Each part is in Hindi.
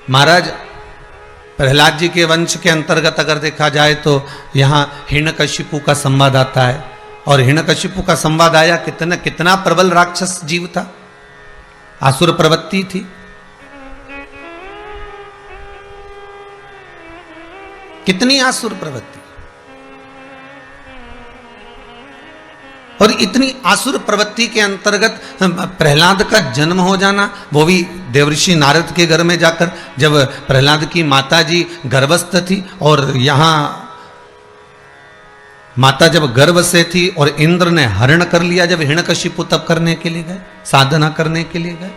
महाराज प्रहलाद जी के वंश के अंतर्गत अगर देखा जाए तो यहाँ हिरण्यकशिपु का संवाद आता है, और हिरण्यकशिपु का संवाद आया कितना कितना प्रबल राक्षस जीव था, आसुर प्रवृत्ति थी। कितनी आसुर प्रवृत्ति, और इतनी आसुर प्रवृत्ति के अंतर्गत प्रहलाद का जन्म हो जाना, वो भी देवऋषि नारद के घर में जाकर, जब प्रहलाद की माता जी गर्भस्थ थी और यहाँ माता जब गर्भ से थी और इंद्र ने हरण कर लिया, जब हिरण्यकशिपु तप करने के लिए गए, साधना करने के लिए गए,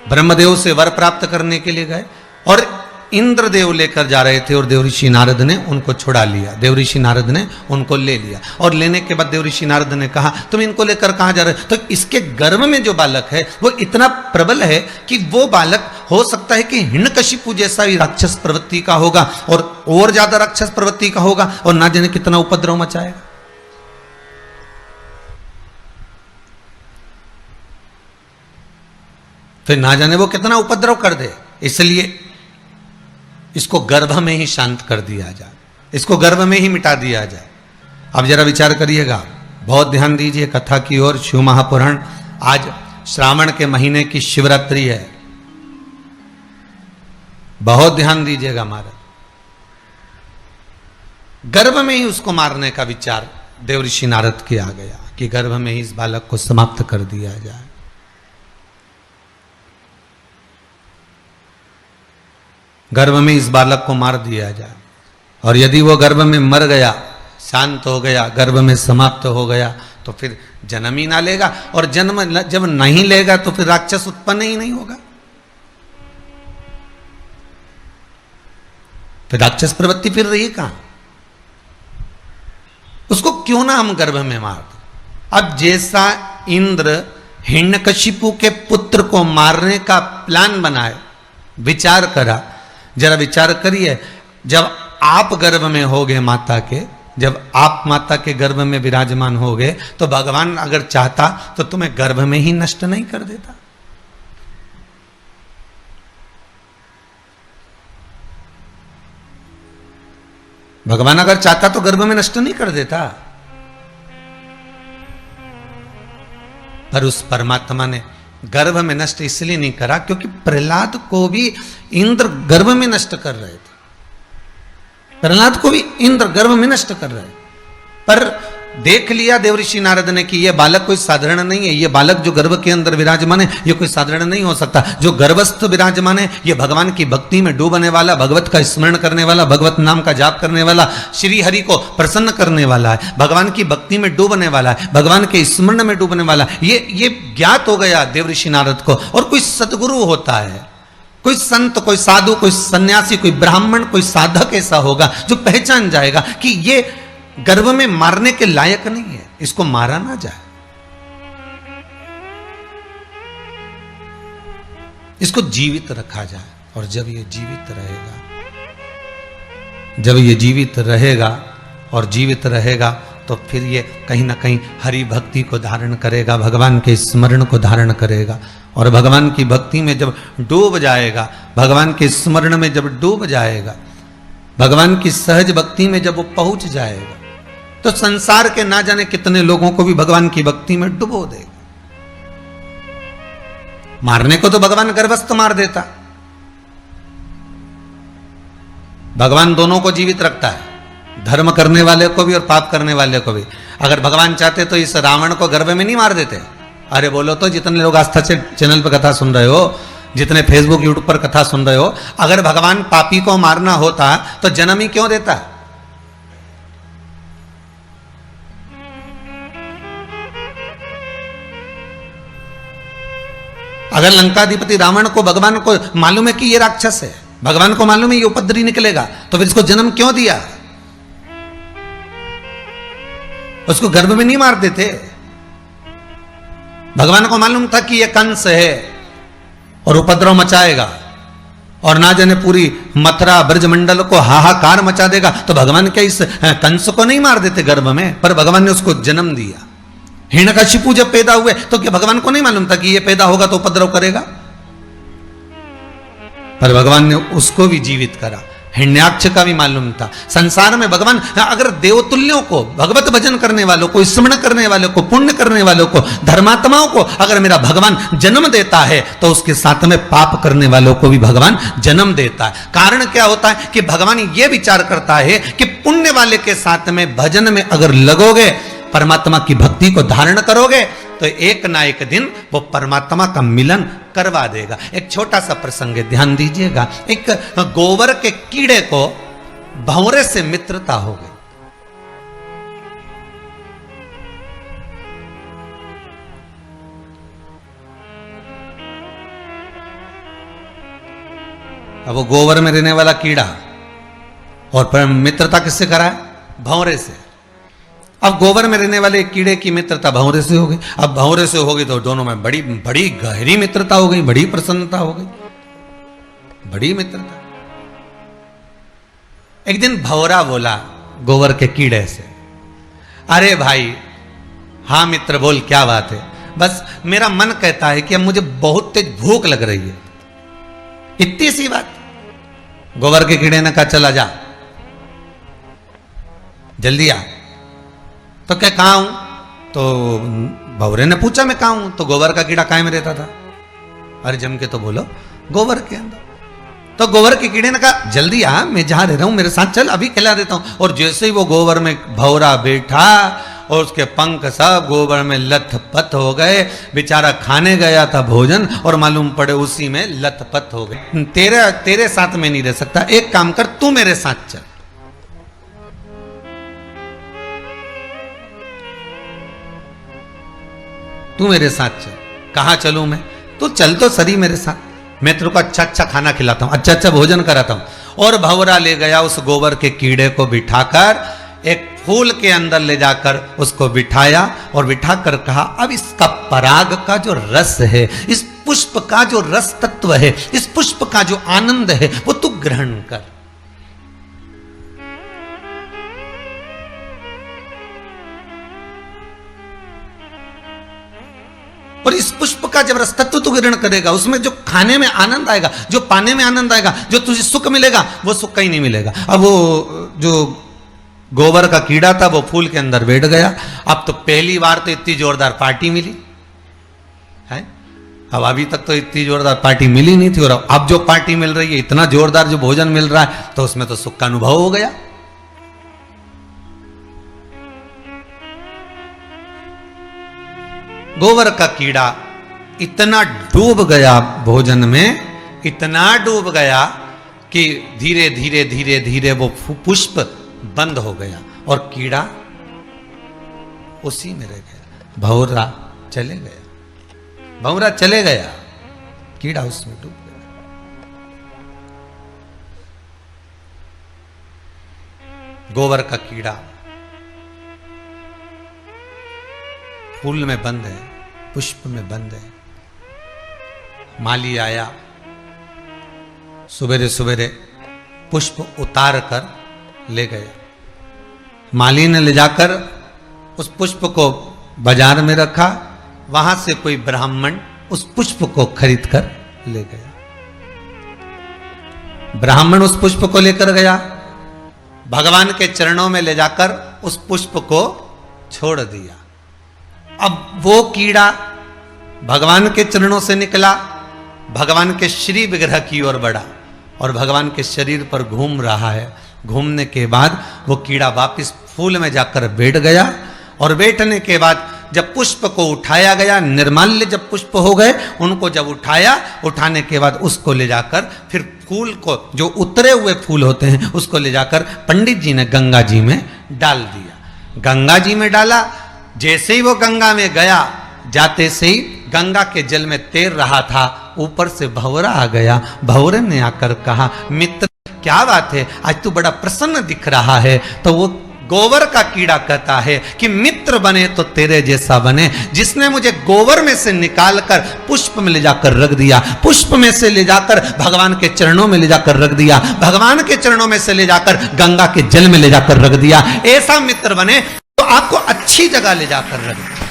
ब्रह्मदेव से वर प्राप्त करने के लिए गए, और इंद्रदेव लेकर जा रहे थे और देवऋषि नारद ने उनको छुड़ा लिया। देवऋषि नारद ने उनको ले लिया, और लेने के बाद देवऋषि नारद ने कहा तुम इनको लेकर कहां जा रहे हो? तो इसके गर्भ में जो बालक है वो इतना प्रबल है कि वो बालक हो सकता है कि हिरण्यकशिपु जैसा ही राक्षस प्रवृत्ति का होगा, और ज्यादा राक्षस प्रवृत्ति का होगा, और ना जाने कितना उपद्रव मचाएगा। फिर ना जाने वो कितना उपद्रव कर दे, इसलिए इसको गर्भ में ही शांत कर दिया जाए, इसको गर्भ में ही मिटा दिया जाए। अब जरा विचार करिएगा, बहुत ध्यान दीजिए कथा की ओर। शिव महापुराण, आज श्रावण के महीने की शिवरात्रि है, बहुत ध्यान दीजिएगा महाराज। गर्भ में ही उसको मारने का विचार देवऋषि नारद के आ गया कि गर्भ में ही इस बालक को समाप्त कर दिया जाए। गर्भ में इस बालक को मार दिया जाए, और यदि वो गर्भ में मर गया, शांत हो गया, गर्भ में समाप्त हो गया, तो फिर जन्म ही ना लेगा, और जन्म जब नहीं लेगा तो फिर राक्षस उत्पन्न ही नहीं होगा, फिर राक्षस प्रवृत्ति फिर रही कहां? उसको क्यों ना हम गर्भ में मार दें। अब जैसा इंद्र हिरण्यकशिपु के पुत्र को मारने का प्लान बनाए, विचार करा, जरा विचार करिए, जब आप गर्भ में होगे माता के, जब आप माता के गर्भ में विराजमान होगे, तो भगवान अगर चाहता तो तुम्हें गर्भ में ही नष्ट नहीं कर देता। भगवान अगर चाहता तो गर्भ में नष्ट नहीं कर देता, पर उस परमात्मा ने गर्भ में नष्ट इसलिए नहीं करा क्योंकि प्रहलाद को भी इंद्र गर्भ में नष्ट कर रहे थे, प्रहलाद को भी इंद्र गर्भ में नष्ट कर रहे, पर देख लिया देवऋषि नारद ने कि यह बालक कोई साधारण नहीं है, यह बालक जो गर्भ के अंदर विराजमान है यह कोई साधारण नहीं हो सकता। जो गर्भस्थ विराजमान है यह भगवान की भक्ति में डूबने वाला, भगवत का स्मरण करने वाला, भगवत नाम का जाप करने वाला, श्री हरि को प्रसन्न करने वाला है, भगवान की भक्ति में डूबने वाला है, भगवान के स्मरण में डूबने वाला है। ये ज्ञात हो गया देवऋषि नारद को। और कोई सदगुरु होता है, कोई संत, कोई साधु, कोई सन्यासी, कोई ब्राह्मण, कोई साधक ऐसा होगा जो पहचान जाएगा कि ये गर्भ में मारने के लायक नहीं है, इसको मारा ना जाए, इसको जीवित रखा जाए। और जब ये जीवित रहेगा, जब ये जीवित रहेगा और जीवित रहेगा तो फिर ये कहीं ना कहीं हरि भक्ति को धारण करेगा, भगवान के स्मरण को धारण करेगा, और भगवान की भक्ति में जब डूब जाएगा, भगवान के स्मरण में जब डूब जाएगा, भगवान की सहज भक्ति में जब वो पहुंच जाएगा, तो संसार के ना जाने कितने लोगों को भी भगवान की भक्ति में डुबो देगा। मारने को तो भगवान गर्भस्थ मार देता, भगवान दोनों को जीवित रखता है, धर्म करने वाले को भी और पाप करने वाले को भी। अगर भगवान चाहते तो इस रावण को गर्भ में नहीं मार देते। अरे बोलो तो, जितने लोग आस्था से चैनल पर कथा सुन रहे हो, जितने फेसबुक यूट्यूब पर कथा सुन रहे हो, अगर भगवान पापी को मारना होता तो जन्म ही क्यों देता? अगर लंकाधिपति रावण को भगवान को मालूम है कि ये राक्षस है, भगवान को मालूम है ये उपद्रवी निकलेगा, तो फिर इसको जन्म क्यों दिया? उसको गर्भ में नहीं मार देते। भगवान को मालूम था कि ये कंस है और उपद्रव मचाएगा और ना जाने पूरी मथुरा ब्रजमंडल को हाहाकार मचा देगा, तो भगवान क्या इस कंस को नहीं मार देते गर्भ में? पर भगवान ने उसको जन्म दिया। हिरण्यकशिपु जब पैदा हुए तो क्या भगवान को नहीं मालूम था कि ये पैदा होगा तो उपद्रव करेगा? पर भगवान ने उसको भी जीवित करा। हिरण्याक्ष का भी मालूम था। संसार में भगवान अगर देवतुल्यों को, भगवत भजन करने वालों को, स्मरण करने वालों को, पुण्य करने वालों को, धर्मात्माओं को अगर मेरा भगवान जन्म देता है तो उसके साथ में पाप करने वालों को भी भगवान जन्म देता है। कारण क्या होता है कि भगवान ये विचार करता है कि पुण्य वाले के साथ में भजन में अगर लगोगे, परमात्मा की भक्ति को धारण करोगे, तो एक ना एक दिन वो परमात्मा का मिलन करवा देगा। एक छोटा सा प्रसंग है, ध्यान दीजिएगा। एक गोबर के कीड़े को भंवरे से मित्रता हो गई। अब वो गोबर में रहने वाला कीड़ा और मित्रता किससे कराए? भंवरे से। अब गोबर में रहने वाले कीड़े की मित्रता भंवरे से हो गई। अब भंवरे से हो गई तो दोनों में बड़ी बड़ी गहरी मित्रता हो गई, बड़ी प्रसन्नता हो गई, बड़ी मित्रता। एक दिन भंवरा बोला गोबर के कीड़े से, अरे भाई, हाँ मित्र बोल, क्या बात है? बस मेरा मन कहता है कि अब मुझे बहुत तेज भूख लग रही है। इतनी सी बात। गोबर के कीड़े ने कहा चला जा, जल्दी आ। तो क्या कहाँ हूं? तो भंवरे ने पूछा मैं कहाँ हूं? तो गोबर का कीड़ा काहे में रहता था? अरे जम के तो बोलो, गोबर के अंदर। तो गोबर के कीड़े ने कहा जल्दी आ, मैं जहां रह रहा हूं मेरे साथ चल, अभी खिला देता हूं। और जैसे ही वो गोबर में भंवरा बैठा और उसके पंख सब गोबर में लथपथ हो गए, बेचारा खाने गया था भोजन और मालूम पड़े उसी में लथपथ हो गए। तेरे साथ में नहीं रह सकता, एक काम कर, तू मेरे साथ चल। तू मेरे साथ चल। कहाँ चलूं मैं? तो चल तो सही मेरे साथ, मैं तेरे को अच्छा अच्छा खाना खिलाता हूं, अच्छा अच्छा भोजन कराता हूं। और भंवरा ले गया उस गोबर के कीड़े को बिठाकर एक फूल के अंदर ले जाकर उसको बिठाया और बिठाकर कहा अब इसका पराग का जो रस है, इस पुष्प का जो रस तत्व है, इस पुष्प का जो आनंद है, वो तू ग्रहण कर। और इस पुष्प का जब रस तत्व तू ग्रहण करेगा, उसमें जो खाने में आनंद आएगा, जो पाने में आनंद आएगा, जो तुझे सुख मिलेगा, वो सुख कहीं नहीं मिलेगा। अब वो जो गोबर का कीड़ा था वो फूल के अंदर बैठ गया। अब तो पहली बार तो इतनी जोरदार पार्टी मिली है। अब अभी तक तो इतनी जोरदार पार्टी मिली नहीं थी, और अब जो पार्टी मिल रही है, इतना जोरदार जो भोजन मिल रहा है, तो उसमें तो सुख का अनुभव हो गया। गोबर का कीड़ा इतना डूब गया भोजन में, इतना डूब गया कि धीरे धीरे धीरे धीरे वो पुष्प बंद हो गया और कीड़ा उसी में रह गया। भंवरा चले गया, भंवरा चले गया, कीड़ा उसमें डूब गया। गोबर का कीड़ा फूल में बंद है, पुष्प में बंद है। माली आया, सवेरे सवेरे पुष्प उतार कर ले गया। माली ने ले जाकर उस पुष्प को बाजार में रखा, वहां से कोई ब्राह्मण उस पुष्प को खरीद कर ले गया। ब्राह्मण उस पुष्प को लेकर गया, भगवान के चरणों में ले जाकर उस पुष्प को छोड़ दिया। अब वो कीड़ा भगवान के चरणों से निकला, भगवान के श्री विग्रह की ओर बढ़ा और भगवान के शरीर पर घूम रहा है। घूमने के बाद वो कीड़ा वापस फूल में जाकर बैठ गया, और बैठने के बाद जब पुष्प को उठाया गया, निर्माल्य जब पुष्प हो गए, उनको जब उठाया, उठाने के बाद उसको ले जाकर फिर फूल को, जो उतरे हुए फूल होते हैं, उसको ले जाकर पंडित जी ने गंगा जी में डाल दिया। गंगा जी में डाला, जैसे ही वो गंगा में गया, जाते से ही गंगा के जल में तैर रहा था, ऊपर से भंवरा आ गया। भंवरे ने आकर कहा मित्र क्या बात है, आज तू बड़ा प्रसन्न दिख रहा है। तो वो गोबर का कीड़ा कहता है कि मित्र बने तो तेरे जैसा बने, जिसने मुझे गोबर में से निकालकर पुष्प में ले जाकर रख दिया, पुष्प में से ले जाकर भगवान के चरणों में ले जाकर रख दिया, भगवान के चरणों में से ले जाकर गंगा के जल में ले जाकर रख दिया, ऐसा मित्र बने तो आपको अच्छी जगह ले जाकर रख दिया।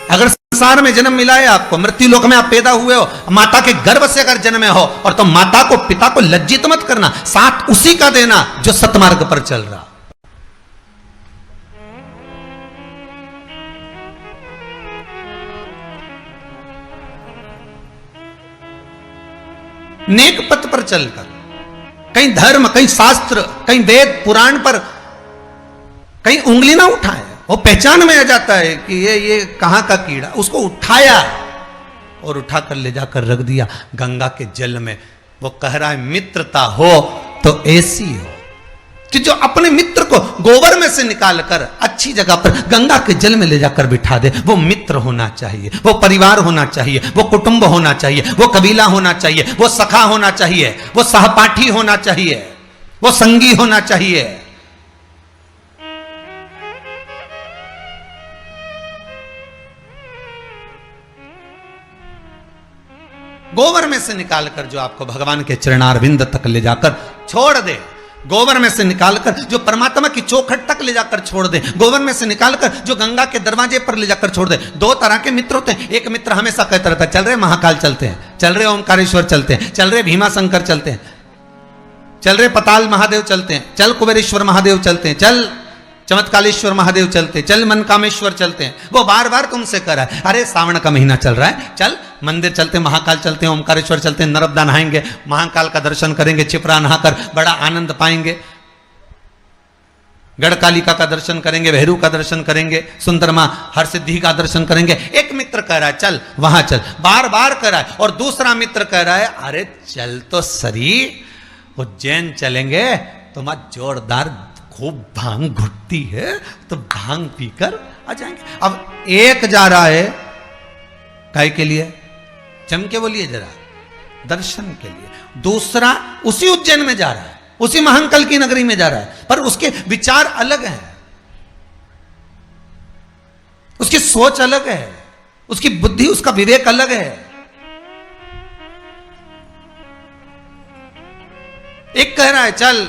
अगर संसार में जन्म मिला है आपको, मृत्यु लोक में आप पैदा हुए हो, माता के गर्भ से अगर जन्मे हो, और तो माता को पिता को लज्जित मत करना, साथ उसी का देना जो सतमार्ग पर चल रहा। नेक पथ पर चलकर, कहीं धर्म, कहीं शास्त्र, कहीं वेद पुराण पर कहीं उंगली ना उठाए, वो पहचान में आ जाता है कि ये कहां का कीड़ा, उसको उठाया और उठाकर ले जाकर रख दिया गंगा के जल में। वो कह रहा है मित्रता हो तो ऐसी हो कि जो अपने मित्र को गोबर में से निकालकर अच्छी जगह पर गंगा के जल में ले जाकर बिठा दे, वो मित्र होना चाहिए, वो परिवार होना चाहिए, वो कुटुंब होना चाहिए, वो कबीला होना चाहिए, वो सखा होना चाहिए, वो सहपाठी होना चाहिए, वो संगी होना चाहिए। गोबर में से निकालकर जो आपको भगवान के चरणारविंद तक ले जाकर छोड़ दे, गोबर में से निकालकर जो परमात्मा की चौखट तक ले जाकर छोड़ दे, गोबर में से निकालकर जो गंगा के दरवाजे पर ले जाकर छोड़ दे। दो तरह के मित्र होते हैं। एक मित्र हमेशा कहता रहता है चल रहे महाकाल चलते हैं, चल रहे ओमकारेश्वर चलते हैं, चल रहे भीमा शंकर चलते हैं, चल रहे पताल महादेव चलते हैं, चल कुबेरेश्वर महादेव चलते हैं, चल चमत्कालेश्वर महादेव चलते, चल मनकामेश्वर चलते हैं। वो बार बार तुमसे कह रहा है अरे सावन का महीना चल रहा है, चल मंदिर चलते, महाकाल चलते हैं, ओमकारेश्वर चलते हैं, नर्मदा नहाएंगे, महाकाल का दर्शन करेंगे, छिपरा नहाकर बड़ा आनंद पाएंगे, गढ़कालिका का दर्शन करेंगे, भैरू का दर्शन करेंगे, सुंदरमा हरसिद्धि का दर्शन करेंगे। एक मित्र कह रहा है चल वहां चल, बार बार कह रहा है, और दूसरा मित्र कह रहा है अरे चल तो सरी उज्जैन चलेंगे, तुम्हारा जोरदार खूब भांग घुटती है तो भांग पीकर आ जाएंगे। अब एक जा रहा है काय के लिए, चमके बोलिए जरा, दर्शन के लिए, दूसरा उसी उज्जैन में जा रहा है, उसी महाकाल की नगरी में जा रहा है, पर उसके विचार अलग हैं, उसकी सोच अलग है, उसकी बुद्धि, उसका विवेक अलग है। एक कह रहा है चल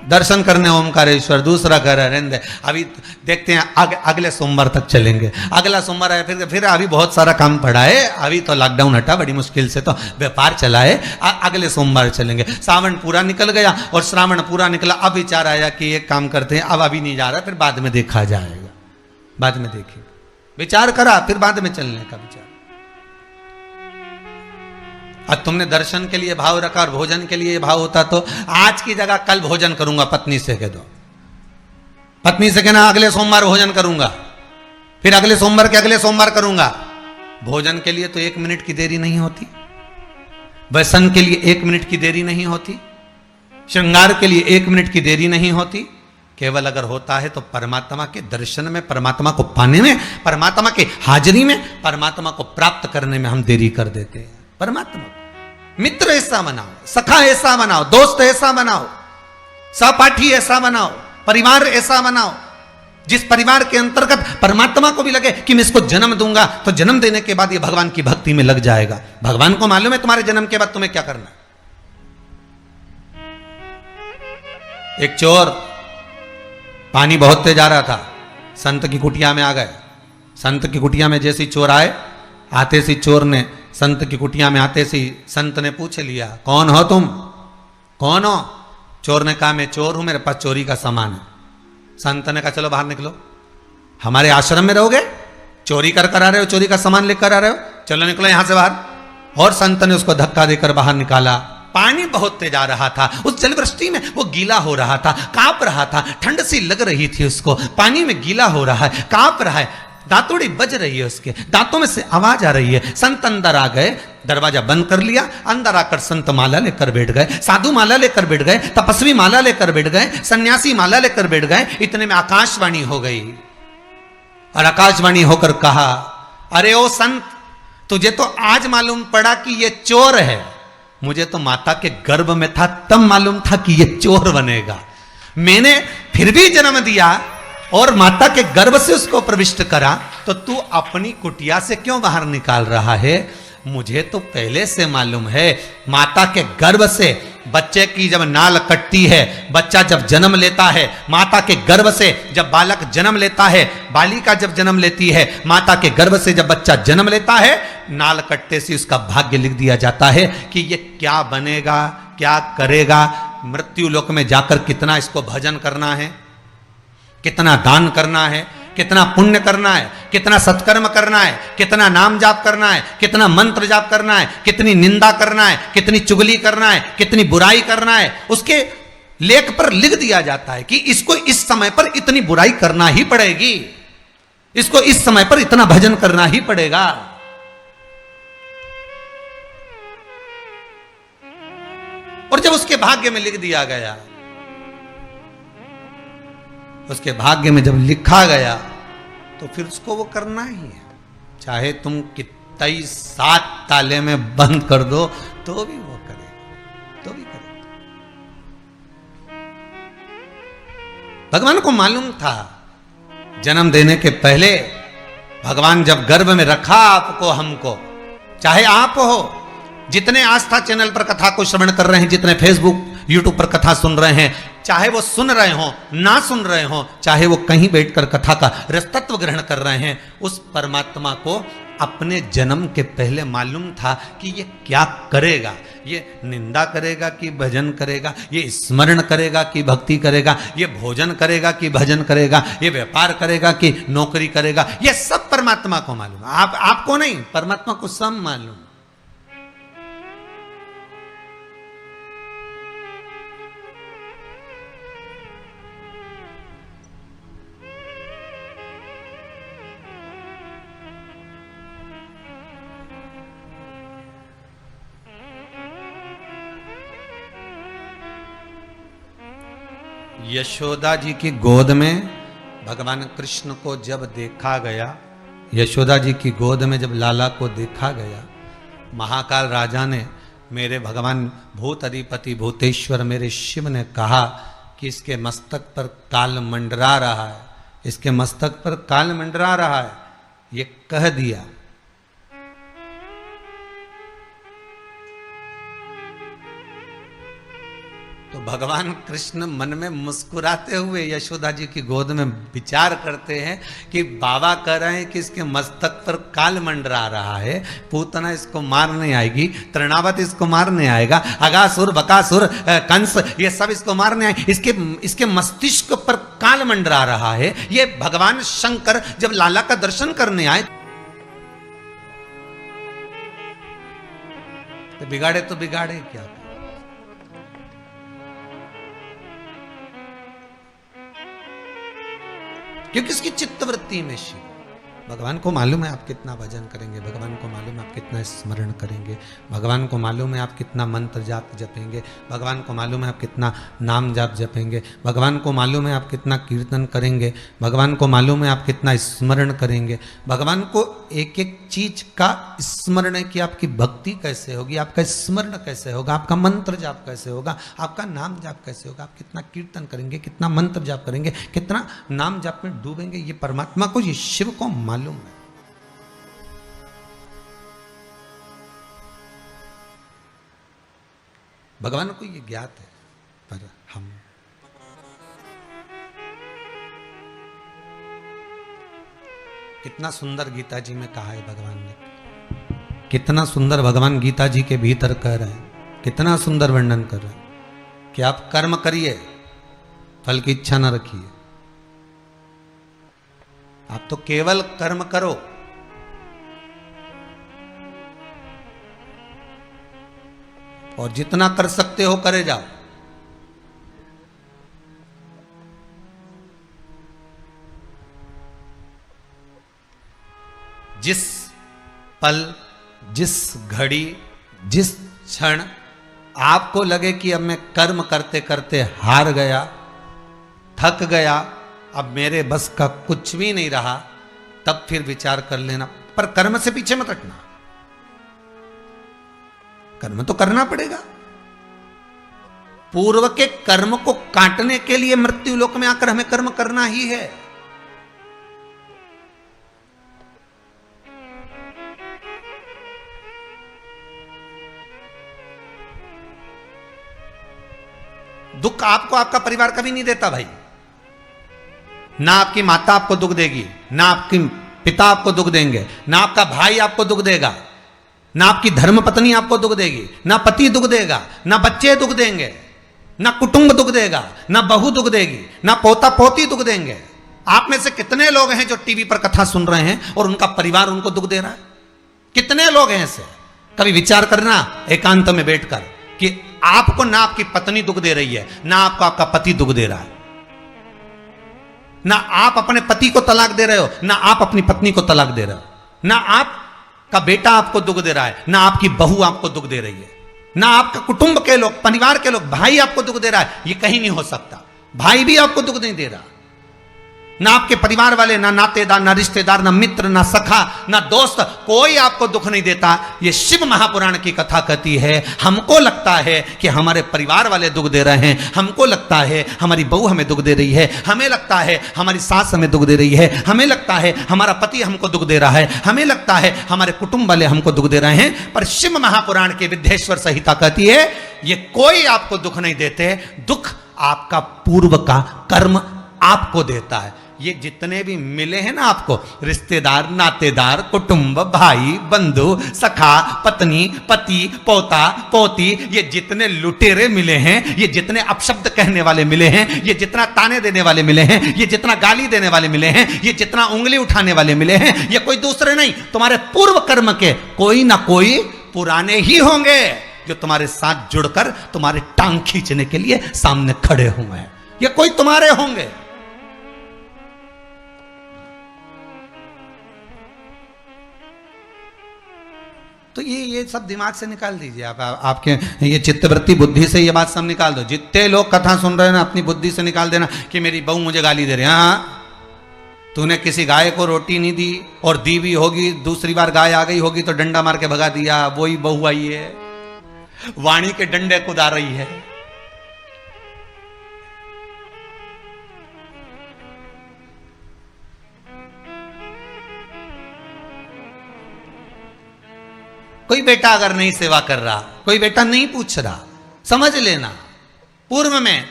दर्शन करने ओमकारेश्वर, दूसरा कह रहा है रहने दे, अभी देखते हैं अगले सोमवार तक चलेंगे, अगला सोमवार है, फिर अभी बहुत सारा काम पड़ा है, अभी तो लॉकडाउन हटा बड़ी मुश्किल से, तो व्यापार चला है, अगले सोमवार चलेंगे। सावन पूरा निकल गया और श्रावण पूरा निकला, अब विचार आया कि एक काम करते हैं, अब अभी नहीं जा रहा, फिर बाद में देखा जाएगा, बाद में देखेंगे, विचार करा, फिर बाद में चलने का विचार। अब तुमने दर्शन के लिए भाव रखा और भोजन के लिए भाव होता तो आज की जगह कल भोजन करूंगा, पत्नी से कह दो, पत्नी से कहना अगले सोमवार भोजन करूंगा, फिर अगले सोमवार के अगले सोमवार करूंगा। भोजन के लिए तो 1 मिनट की देरी नहीं होती, व्यसन के लिए 1 मिनट की देरी नहीं होती, श्रृंगार के लिए 1 मिनट की देरी नहीं होती। केवल अगर होता है तो परमात्मा के दर्शन में, परमात्मा को पाने में, परमात्मा के हाजिरी में, परमात्मा को प्राप्त करने में हम देरी कर देते हैं। परमात्मा मित्र ऐसा बनाओ, सखा ऐसा बनाओ, दोस्त ऐसा बनाओ, सहपाठी ऐसा बनाओ, परिवार ऐसा बनाओ जिस परिवार के अंतर्गत परमात्मा को भी लगे कि मैं इसको जन्म दूंगा, तो जन्म देने के बाद ये भगवान की भक्ति में लग जाएगा। भगवान को मालूम है तुम्हारे जन्म के बाद तुम्हें क्या करना। एक चोर पानी बहुत तेज आ रहा था, संत की कुटिया में आ गए। संत की कुटिया में जैसे चोर आए, आते सी चोर ने संत की कुटिया में आते सी संत ने पूछ लिया कौन हो तुम, कौन हो? चोर ने कहा मैं चोर हूं, मेरे पास चोरी का सामान है। संत ने कहा चलो बाहर निकलो, हमारे आश्रम में रहोगे, चोरी कर आ रहे हो, चोरी का सामान लेकर आ रहे हो, चलो निकलो यहां से बाहर। और संत ने उसको धक्का देकर बाहर निकाला। पानी बहुत तेज आ रहा था, उस जलवृष्टि में वो गीला हो रहा था, कांप रहा था, ठंड सी लग रही थी उसको, पानी में गीला हो रहा है, कांप रहा है, दांतोड़ी बज रही है, उसके दांतों में से आवाज आ रही है। संत अंदर आ गए, दरवाजा बंद कर लिया, अंदर आकर संत माला लेकर बैठ गए, साधु माला लेकर बैठ गए, तपस्वी माला लेकर बैठ गए, सन्यासी माला लेकर बैठ गए। इतने में आकाशवाणी हो गई और आकाशवाणी होकर कहा अरे ओ संत, तुझे तो आज मालूम पड़ा कि ये चोर है, मुझे तो माता के गर्भ में था तब मालूम था कि ये चोर बनेगा। मैंने फिर भी जन्म दिया और माता के गर्भ से उसको प्रविष्ट करा, तो तू अपनी कुटिया से क्यों बाहर निकाल रहा है? मुझे तो पहले से मालूम है, माता के गर्भ से बच्चे की जब नाल कटती है, बच्चा जब जन्म लेता है, माता के गर्भ से जब बालक जन्म लेता है, बालिका जब जन्म लेती है, माता के गर्भ से जब बच्चा जन्म लेता है, नाल कटते से उसका भाग्य लिख दिया जाता है कि ये क्या बनेगा, क्या करेगा, मृत्यु लोक में जाकर कितना इसको भजन करना है, कितना दान करना है, कितना पुण्य करना है, कितना सत्कर्म करना है, कितना नाम जाप करना है, कितना मंत्र जाप करना है, कितनी निंदा करना है, कितनी चुगली करना है, कितनी बुराई करना है, उसके लेख पर लिख दिया जाता है कि इसको इस समय पर इतनी बुराई करना ही पड़ेगी, इसको इस समय पर इतना भजन करना ही पड़ेगा। और जब उसके भाग्य में लिख दिया गया, उसके भाग्य में जब लिखा गया, तो फिर उसको वो करना ही है, चाहे तुम कितना ही 7 ताले में बंद कर दो तो भी वो करेगा, तो भी करेगा। भगवान को मालूम था जन्म देने के पहले, भगवान जब गर्भ में रखा आपको, हमको, चाहे आप हो, जितने आस्था चैनल पर कथा को श्रवण कर रहे हैं, जितने फेसबुक यूट्यूब पर कथा सुन रहे हैं, चाहे वो सुन रहे हो ना सुन रहे हो, चाहे वो कहीं बैठकर कथा का रसतत्व ग्रहण कर रहे हैं, उस परमात्मा को अपने जन्म के पहले मालूम था कि ये क्या करेगा, ये निंदा करेगा कि भजन करेगा, ये स्मरण करेगा कि भक्ति करेगा, ये भोजन करेगा कि भजन करेगा, ये व्यापार करेगा कि नौकरी करेगा, ये सब परमात्मा को मालूम। आपको नहीं, परमात्मा को सब मालूम। यशोदा जी की गोद में भगवान कृष्ण को जब देखा गया, यशोदा जी की गोद में जब लाला को देखा गया, महाकाल राजा ने, मेरे भगवान भूत अधिपति भूतेश्वर मेरे शिव ने कहा कि इसके मस्तक पर काल मंडरा रहा है, इसके मस्तक पर काल मंडरा रहा है, ये कह दिया। तो भगवान कृष्ण मन में मुस्कुराते हुए यशोदा जी की गोद में विचार करते हैं कि बाबा कह रहे हैं कि इसके मस्तक पर काल मंडरा रहा है, पूतना इसको मारने आएगी, तृणावत इसको मारने आएगा, अगासुर बकासुर कंस ये सब इसको मारने आए, इसके मस्तिष्क पर काल मंडरा रहा है। ये भगवान शंकर जब लाला का दर्शन करने आए तो बिगाड़े क्या, क्योंकि इसकी चित्तवृत्ति में शिव। भगवान को मालूम है आप कितना भजन करेंगे, भगवान को मालूम है आप कितना स्मरण करेंगे, भगवान को मालूम है आप कितना मंत्र जाप जपेंगे, भगवान को मालूम है आप कितना नाम जाप जपेंगे, भगवान को मालूम है आप कितना कीर्तन करेंगे, भगवान को मालूम है आप कितना स्मरण करेंगे, भगवान को एक एक चीज का स्मरण है कि आपकी भक्ति कैसे होगी, आपका स्मरण कैसे होगा, आपका मंत्र जाप कैसे होगा, आपका नाम जाप कैसे होगा, आप कितना कीर्तन करेंगे, कितना मंत्र जाप करेंगे, कितना नाम जाप में डूबेंगे, ये परमात्मा को, ये शिव को मालूम है। भगवान को ये ज्ञात है, पर हम कितना सुंदर गीता जी में कहा है भगवान ने, कितना सुंदर भगवान गीता जी के भीतर कह रहे हैं, कितना सुंदर वर्णन कर रहे हैं कि आप कर्म करिए, फल की इच्छा न रखिए, आप तो केवल कर्म करो। और जितना कर सकते हो करे जाओ। जिस पल, जिस घड़ी, जिस क्षण आपको लगे कि अब मैं कर्म करते करते हार गया, थक गया, अब मेरे बस का कुछ भी नहीं रहा, तब फिर विचार कर लेना। पर कर्म से पीछे मत हटना, कर्म तो करना पड़ेगा। पूर्व के कर्म को काटने के लिए मृत्यु लोक में आकर हमें कर्म करना ही है। दुख आपको आपका परिवार कभी नहीं देता भाई। ना आपकी माता आपको दुख देगी, ना आपके पिता आपको दुख देंगे, ना आपका भाई आपको दुख देगा, ना आपकी धर्म पत्नी आपको दुख देगी, ना पति दुख देगा, ना बच्चे दुख देंगे, ना कुटुंब दुख देगा, ना बहू दुख देगी, ना पोता पोती दुख देंगे। आप में से कितने लोग हैं जो टीवी पर कथा सुन रहे हैं और उनका परिवार उनको दुख दे रहा है? कितने लोग हैं ऐसे? कभी विचार करना एकांत में बैठकर कि आपको ना आपकी पत्नी दुख दे रही है, ना आपको आपका पति दुख दे रहा है, ना आप अपने पति को तलाक दे रहे हो, ना आप अपनी पत्नी को तलाक दे रहे हो, ना आपका बेटा आपको दुख दे रहा है, ना आपकी बहू आपको दुख दे रही है, ना आपका कुटुंब के लोग, परिवार के लोग, भाई आपको दुख दे रहा है। ये कहीं नहीं हो सकता। भाई भी आपको दुख नहीं दे रहा, ना आपके परिवार वाले, ना नातेदार, ना रिश्तेदार, ना मित्र, ना सखा, ना दोस्त, कोई आपको दुख नहीं देता। ये शिव महापुराण की कथा कहती है हमको लगता है कि हमारे परिवार वाले दुख दे रहे हैं, हमको लगता है हमारी बहू हमें दुख दे रही है, हमें लगता है हमारी सास हमें दुख दे रही है, हमें लगता है हमारा पति हमको दुख दे रहा है, हमें लगता है हमारे कुटुंब वाले हमको दुख दे रहे हैं। पर शिव महापुराण की विद्येश्वर संहिता कहती है ये कोई आपको दुख नहीं देते, दुख आपका पूर्व का कर्म आपको देता है। ये जितने भी मिले हैं ना आपको, रिश्तेदार, नातेदार, कुटुंब, भाई, बंधु, सखा, पत्नी, पति, पोता, पोती, ये जितने लुटेरे मिले हैं, ये जितने अपशब्द कहने वाले मिले हैं, ये जितना ताने देने वाले मिले हैं, ये जितना गाली देने वाले मिले हैं, ये जितना उंगली उठाने वाले मिले हैं, ये कोई दूसरे नहीं, तुम्हारे पूर्व कर्म के कोई ना कोई पुराने ही होंगे जो तुम्हारे साथ जुड़कर तुम्हारे टांग खींचने के लिए सामने खड़े हुए हैं। ये कोई तुम्हारे होंगे। तो ये सब दिमाग से निकाल दीजिए आप, आपके ये चित्तवृत्ति बुद्धि से ये बात सब निकाल दो। जितने लोग कथा सुन रहे हैं ना, अपनी बुद्धि से निकाल देना कि मेरी बहू मुझे गाली दे रही है। हाँ, तूने किसी गाय को रोटी नहीं दी और दी भी होगी, दूसरी बार गाय आ गई होगी तो डंडा मार के भगा दिया, वही बहू आई है, वाणी के डंडे कुदा रही है। कोई बेटा अगर नहीं सेवा कर रहा, कोई बेटा नहीं पूछ रहा, समझ लेना पूर्व में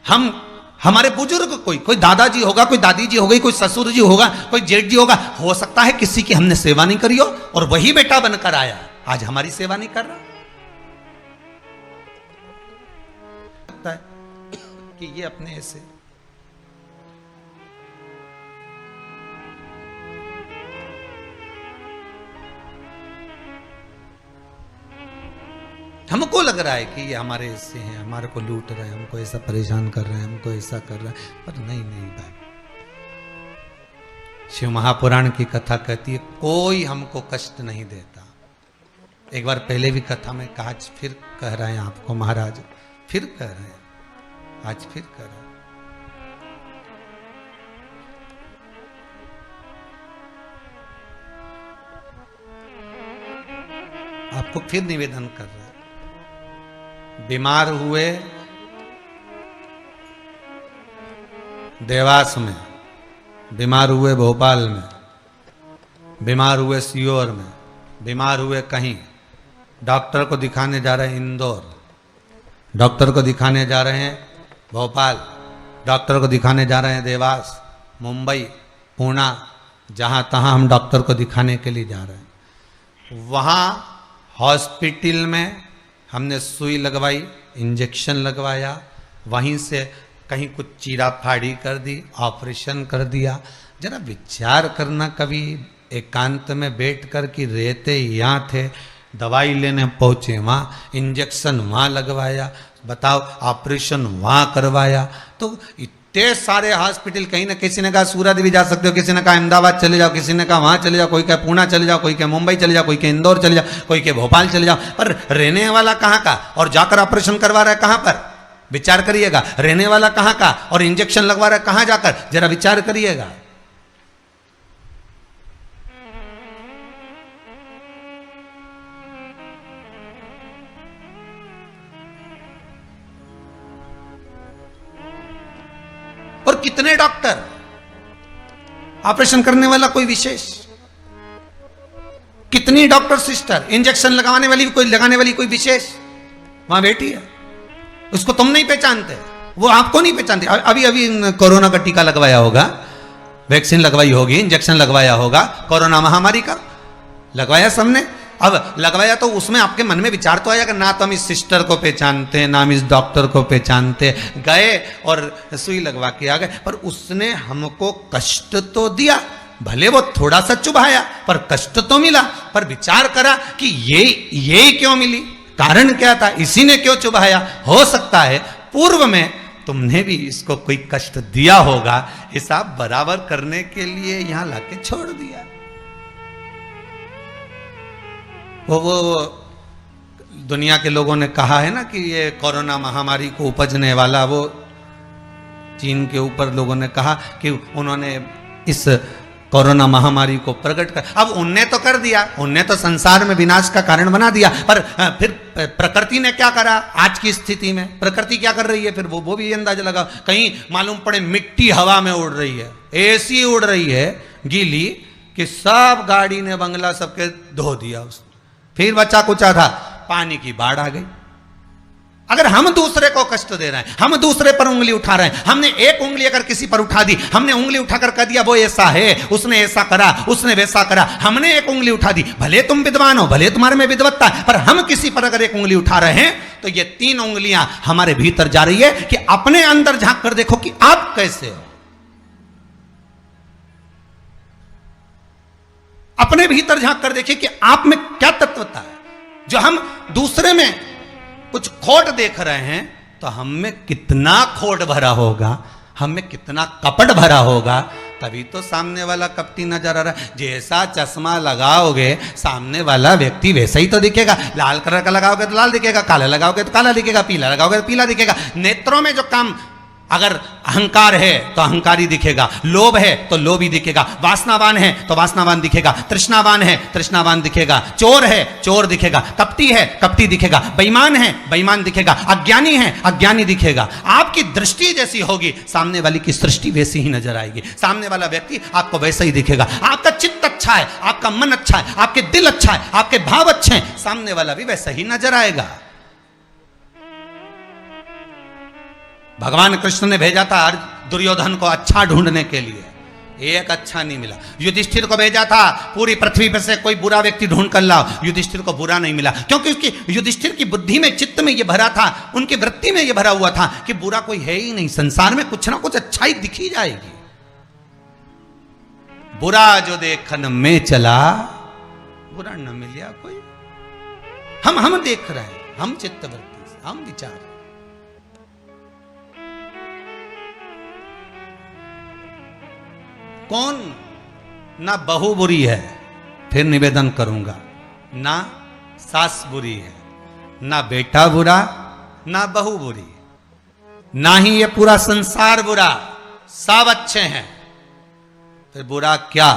हमारे बुजुर्ग, कोई दादाजी होगा, कोई दादी जी होगी, कोई ससुर जी होगा, कोई जेठ जी होगा, हो सकता है किसी की हमने सेवा नहीं करी हो और वही बेटा बनकर आया, आज हमारी सेवा नहीं कर रहा। लगता है कि ये अपने ऐसे हमको लग रहा है कि ये हमारे ऐसे हैं, हमारे को लूट रहे हैं, हमको ऐसा परेशान कर रहे हैं, हमको ऐसा कर रहे हैं, पर नहीं भाई। शिव महापुराण की कथा कहती है कोई हमको कष्ट नहीं देता। एक बार पहले भी कथा में कहा, आज फिर कह रहे हैं आपको महाराज, फिर कह रहे हैं, आज फिर कह रहे हैं। आपको फिर निवेदन कर रहे हैं, बीमार हुए देवास में, बीमार हुए भोपाल में, बीमार हुए सीहोर में, बीमार हुए कहीं, डॉक्टर को दिखाने जा रहे हैं इंदौर, डॉक्टर को दिखाने जा रहे हैं भोपाल, डॉक्टर को दिखाने जा रहे हैं देवास, मुंबई, पुणे, जहाँ तहाँ हम डॉक्टर को दिखाने के लिए जा रहे हैं। वहाँ हॉस्पिटल में हमने सुई लगवाई, इंजेक्शन लगवाया, वहीं से कहीं कुछ चीरा फाड़ी कर दी, ऑपरेशन कर दिया। जरा विचार करना कभी एकांत में बैठ कर कि रहते यहाँ थे, दवाई लेने पहुँचे वहाँ, इंजेक्शन वहाँ लगवाया, बताओ ऑपरेशन वहाँ करवाया। तो इतने सारे हॉस्पिटल, कहीं ना किसी ने कहा सूरत भी जा सकते हो, किसी ने कहा अहमदाबाद चले जाओ, किसी ने कहा वहाँ चले जाओ, कोई कहे पुणे चले जाओ, कोई कहे मुंबई चले जाओ, कोई कहे इंदौर चले जाओ, कोई कहे भोपाल चले जाओ, पर रहने वाला कहाँ का और जाकर ऑपरेशन करवा रहा है कहाँ पर? विचार करिएगा। रहने वाला कहाँ का और इंजेक्शन लगवा रहा है कहाँ जाकर? जरा विचार करिएगा। और कितने डॉक्टर, ऑपरेशन करने वाला कोई विशेष, कितनी डॉक्टर सिस्टर, इंजेक्शन लगाने वाली कोई, लगाने वाली कोई विशेष वहां बैठी है। उसको तुम नहीं पहचानते, वो आपको नहीं पहचानते। अभी अभी कोरोना का टीका लगवाया होगा, वैक्सीन लगवाई होगी, इंजेक्शन लगवाया होगा, कोरोना महामारी का लगवाया सबने। अब लगवाया तो उसमें आपके मन में विचार तो आएगा, ना तो हम इस सिस्टर को पहचानते, ना हम इस डॉक्टर को पहचानते, गए और सुई लगवा के आ गए, पर उसने हमको कष्ट तो दिया, भले वो थोड़ा सा चुभाया पर कष्ट तो मिला। पर विचार करा कि ये क्यों मिली, कारण क्या था, इसी ने क्यों चुभाया। हो सकता है पूर्व में तुमने भी इसको कोई कष्ट दिया होगा, हिसाब बराबर करने के लिए यहां लाके छोड़ दिया। वो दुनिया के लोगों ने कहा है ना कि ये कोरोना महामारी को उपजने वाला, वो चीन के ऊपर लोगों ने कहा कि उन्होंने इस कोरोना महामारी को प्रकट कर, अब उनने तो कर दिया, उनने तो संसार में विनाश का कारण बना दिया, पर फिर प्रकृति ने क्या करा। आज की स्थिति में प्रकृति क्या कर रही है, फिर वो भी अंदाजा लगा, कहीं मालूम पड़े मिट्टी हवा में उड़ रही है, ऐसी उड़ रही है गीली कि सब गाड़ी ने बंगला सबके धो दिया उसने। फिर बचा कुचा था, पानी की बाढ़ आ गई। अगर हम दूसरे को कष्ट दे रहे हैं, हम दूसरे पर उंगली उठा रहे हैं, हमने एक उंगली अगर किसी पर उठा दी, हमने उंगली उठाकर कह दिया वो ऐसा है, उसने ऐसा करा, उसने वैसा करा, हमने एक उंगली उठा दी, भले तुम विद्वान हो, भले तुम्हारे में विद्वत्ता है, पर हम किसी पर अगर एक उंगली उठा रहे हैं तो ये 3 उंगलियां हमारे भीतर जा रही है कि अपने अंदर झांक कर देखो कि आप कैसे हो, अपने भीतर झांक कर देखिए कि आप में क्या तत्वता है। जो हम दूसरे में कुछ खोट देख रहे हैं तो हम में कितना खोट भरा होगा, हम में कितना कपट भरा होगा, तभी तो सामने वाला कपटी नजर आ रहा है। जैसा चश्मा लगाओगे सामने वाला व्यक्ति वैसा ही तो दिखेगा। लाल कलर का लगाओगे तो लाल दिखेगा, काला लगाओगे तो काला दिखेगा, पीला लगाओगे तो पीला दिखेगा। नेत्रों में जो काम, अगर अहंकार है तो अहंकारी दिखेगा, लोभ है तो लोभी दिखेगा, वासनावान है तो वासनावान दिखेगा, तृष्णावान है तृष्णावान दिखेगा, चोर है चोर दिखेगा, कपटी है कपटी दिखेगा, बेईमान है बेईमान दिखेगा, अज्ञानी है अज्ञानी दिखेगा। आपकी दृष्टि जैसी होगी सामने वाली की सृष्टि वैसी ही नजर आएगी, सामने वाला व्यक्ति आपको वैसा ही दिखेगा। आपका चित्त अच्छा है, आपका मन अच्छा है, आपके दिल अच्छा है, आपके भाव अच्छे हैं, सामने वाला भी वैसा ही नजर आएगा। भगवान कृष्ण ने भेजा था दुर्योधन को अच्छा ढूंढने के लिए, एक अच्छा नहीं मिला। युधिष्ठिर को भेजा था पूरी पृथ्वी पर से कोई बुरा व्यक्ति ढूंढ कर लाओ, युधिष्ठिर को बुरा नहीं मिला, क्योंकि उसकी युधिष्ठिर की बुद्धि में, चित्त में ये भरा था, उनकी वृत्ति में ये भरा हुआ था कि बुरा कोई है ही नहीं, संसार में कुछ ना कुछ अच्छाई दिखी जाएगी। बुरा जो देखन में चला बुरा न मिलिया कोई। हम देख रहे हैं, हम चित्तवृत्ति से, हम विचार। कौन ना बहू बुरी है, फिर निवेदन करूंगा, ना सास बुरी है, ना बेटा बुरा, ना बहू बुरी, ना ही ये पूरा संसार बुरा, सब अच्छे हैं। फिर बुरा क्या,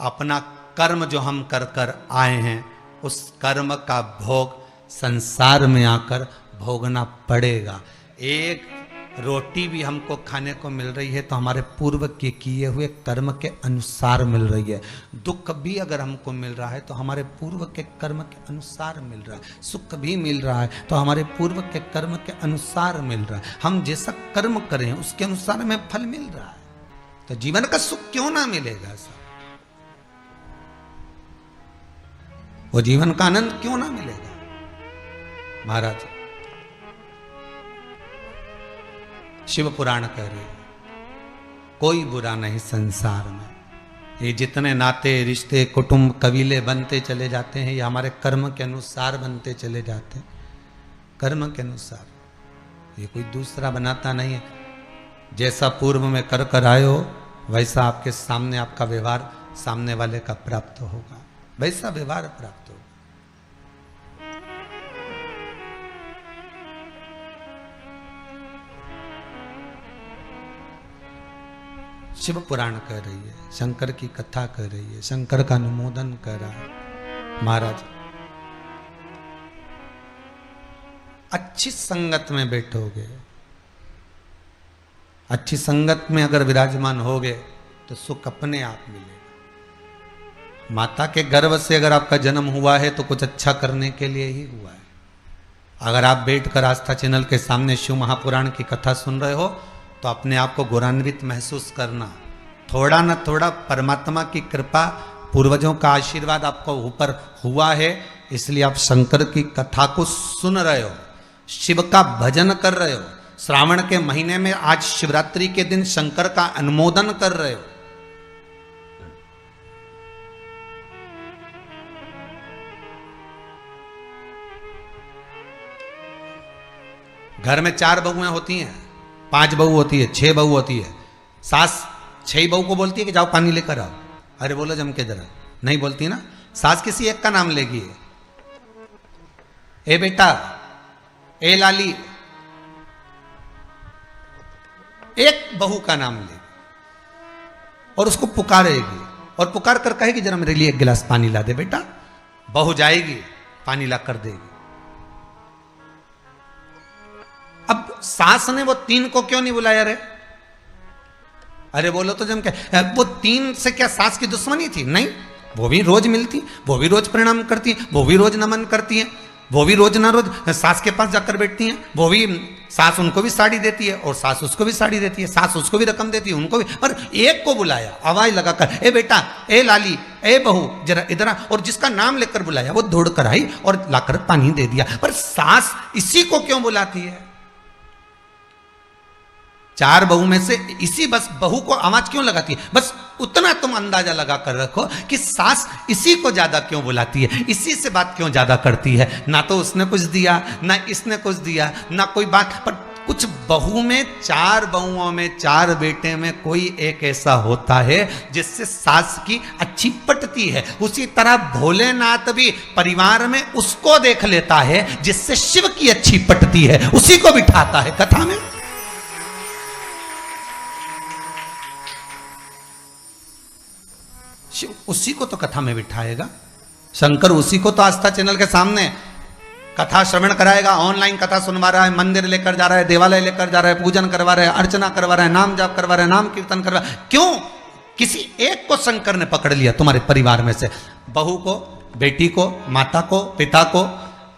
अपना कर्म जो हम कर कर आए हैं उस कर्म का भोग संसार में आकर भोगना पड़ेगा। एक रोटी भी हमको खाने को मिल रही है तो हमारे पूर्व के किए हुए कर्म के अनुसार मिल रही है। दुख भी अगर हमको मिल रहा है तो हमारे पूर्व के कर्म के अनुसार मिल रहा है। सुख भी मिल रहा है तो हमारे पूर्व के कर्म के अनुसार मिल रहा है। हम जैसा कर्म करें उसके अनुसार हमें फल मिल रहा है, तो जीवन का सुख क्यों ना मिलेगा साहब, वो जीवन का आनंद क्यों ना मिलेगा। महाराज शिव पुराण कह रहे हैं कोई बुरा नहीं संसार में। ये जितने नाते रिश्ते कुटुंब कबीले बनते चले जाते हैं, ये हमारे कर्म के अनुसार बनते चले जाते हैं, कर्म के अनुसार, ये कोई दूसरा बनाता नहीं है। जैसा पूर्व में कर कर आए हो वैसा आपके सामने आपका व्यवहार सामने वाले का प्राप्त होगा, वैसा व्यवहार प्राप्त होगा। शिव पुराण कह रही है, शंकर की कथा कह रही है, शंकर का अनुमोदन कर रहा है। महाराज अच्छी संगत में बैठोगे, अच्छी संगत में अगर विराजमान होगे तो सुख अपने आप मिलेगा। माता के गर्भ से अगर आपका जन्म हुआ है तो कुछ अच्छा करने के लिए ही हुआ है। अगर आप बैठकर आस्था चैनल के सामने शिव महापुराण की कथा सुन रहे हो तो अपने आप को गौरवान्वित महसूस करना। थोड़ा न थोड़ा परमात्मा की कृपा, पूर्वजों का आशीर्वाद आपको ऊपर हुआ है, इसलिए आप शंकर की कथा को सुन रहे हो, शिव का भजन कर रहे हो, श्रावण के महीने में आज शिवरात्रि के दिन शंकर का अनुमोदन कर रहे हो। घर में 4 बहुएं होती हैं, 5 बहू होती है, 6 बहू होती है। सास 6 बहू को बोलती है कि जाओ पानी लेकर आओ, अरे बोलो जम के जरा, नहीं बोलती ना। सास किसी एक का नाम लेगी, ए बेटा, ए लाली, एक बहू का नाम लेगी और उसको पुकारेगी और पुकार कर कहेगी जरा मेरे लिए 1 गिलास पानी ला दे बेटा। बहू जाएगी, पानी ला कर देगी। अब सास ने वो 3 को क्यों नहीं बुलाया रे? अरे बोलो तो जम के, वो 3 से क्या सास की दुश्मनी थी? नहीं, वो भी रोज मिलती, वो भी रोज प्रणाम करती है, वो भी रोज नमन करती है, वो भी रोज ना रोज सास के पास जाकर बैठती हैं, वो भी सास उनको भी साड़ी देती है और सास उसको भी साड़ी देती है, सास उसको भी रकम देती है, उनको भी। पर एक को बुलाया आवाज लगाकर, ए बेटा, ए लाली, ए बहू, जरा इधर आ, और जिसका नाम लेकर बुलाया वो दौड़ कर आई और लाकर पानी दे दिया। पर सास इसी को क्यों बुलाती है? 4 बहू में से इसी बस बहू को आवाज क्यों लगाती है? बस उतना तुम अंदाजा लगा कर रखो कि सास इसी को ज्यादा क्यों बुलाती है, इसी से बात क्यों ज्यादा करती है। ना तो उसने कुछ दिया, ना इसने कुछ दिया, ना कोई बात। पर कुछ बहू में, 4 बहुओं में, 4 बेटे में कोई एक ऐसा होता है जिससे सास की अच्छी पटती है। उसी तरह भोलेनाथ भी परिवार में उसको देख लेता है जिससे शिव की अच्छी पटती है, उसी को बिठाता है कथा में। उसी को तो कथा में बिठाएगा शंकर, उसी को तो आस्था चैनल के सामने कथा श्रवण कराएगा। ऑनलाइन कथा सुनवा रहा है, मंदिर लेकर जा रहा है, देवालय लेकर जा रहा है, पूजन करवा रहा है, अर्चना करवा रहा है, नाम जाप करवा रहा है, नाम कीर्तन करवा। क्यों? किसी एक को शंकर ने पकड़ लिया तुम्हारे परिवार में से, बहू को, बेटी को, माता को, पिता को।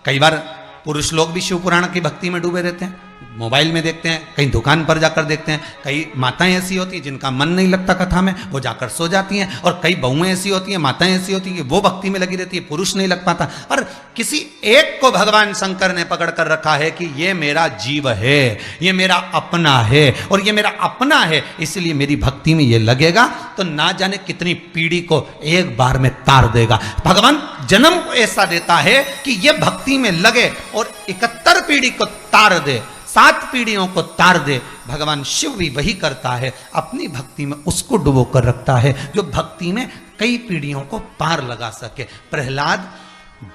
कई बार पुरुष लोग भी शिव पुराण की भक्ति में डूबे रहते हैं, मोबाइल में देखते हैं, कहीं दुकान पर जाकर देखते हैं। कई माताएं ऐसी होती हैं जिनका मन नहीं लगता कथा में, वो जाकर सो जाती हैं। और कई बहुएं ऐसी होती हैं, माताएं ऐसी होती हैं कि वो भक्ति में लगी रहती है, पुरुष नहीं लग पाता। और किसी एक को भगवान शंकर ने पकड़ कर रखा है कि ये मेरा जीव है, ये मेरा अपना है, और ये मेरा अपना है इसलिए मेरी भक्ति में ये लगेगा तो ना जाने कितनी पीढ़ी को एक बार में तार देगा। भगवान जन्म ऐसा देता है कि ये भक्ति में लगे और 71 पीढ़ी को तार दे, 7 पीढ़ियों को तार दे। भगवान शिव भी वही करता है, अपनी भक्ति में उसको डुबो कर रखता है जो भक्ति में कई पीढ़ियों को पार लगा सके। प्रहलाद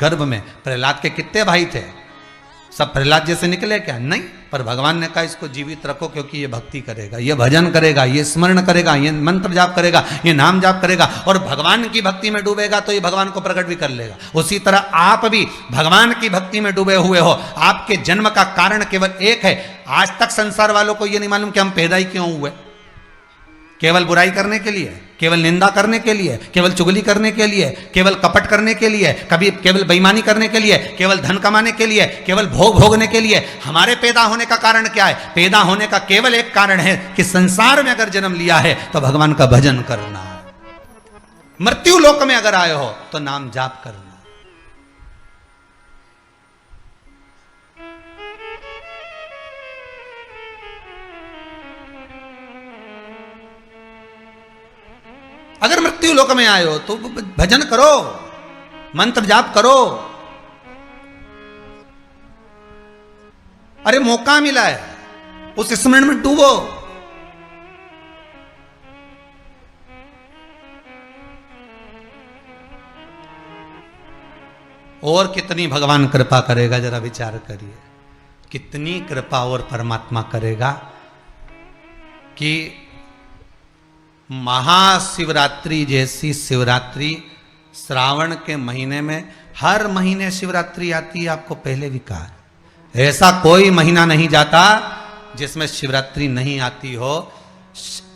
गर्भ में, प्रहलाद के कितने भाई थे? सब प्रहलाद जैसे निकले क्या? नहीं, पर भगवान ने कहा इसको जीवित रखो क्योंकि ये भक्ति करेगा, ये भजन करेगा, ये स्मरण करेगा, ये मंत्र जाप करेगा, ये नाम जाप करेगा, और भगवान की भक्ति में डूबेगा तो ये भगवान को प्रकट भी कर लेगा। उसी तरह आप भी भगवान की भक्ति में डूबे हुए हो। आपके जन्म का कारण केवल एक है। आज तक संसार वालों को ये नहीं मालूम कि हम पैदा ही क्यों हुए। केवल बुराई करने के लिए, केवल निंदा करने के लिए, केवल चुगली करने के लिए, केवल कपट करने के लिए, कभी केवल बेईमानी करने के लिए, केवल धन कमाने के लिए, केवल भोग भोगने के लिए। हमारे पैदा होने का कारण क्या है? पैदा होने का केवल एक कारण है कि संसार में अगर जन्म लिया है तो भगवान का भजन करना, मृत्यु लोक में अगर आए हो तो नाम जाप करना। अगर मृत्यु लोक में आए हो तो भजन करो, मंत्र जाप करो। अरे मौका मिला है, उस स्मरण में डूबो। और कितनी भगवान कृपा करेगा, जरा विचार करिए। कितनी कृपा और परमात्मा करेगा कि महाशिवरात्रि जैसी शिवरात्रि श्रावण के महीने में, हर महीने शिवरात्रि आती है। आपको पहले भी कहा, ऐसा कोई महीना नहीं जाता जिसमें शिवरात्रि नहीं आती हो।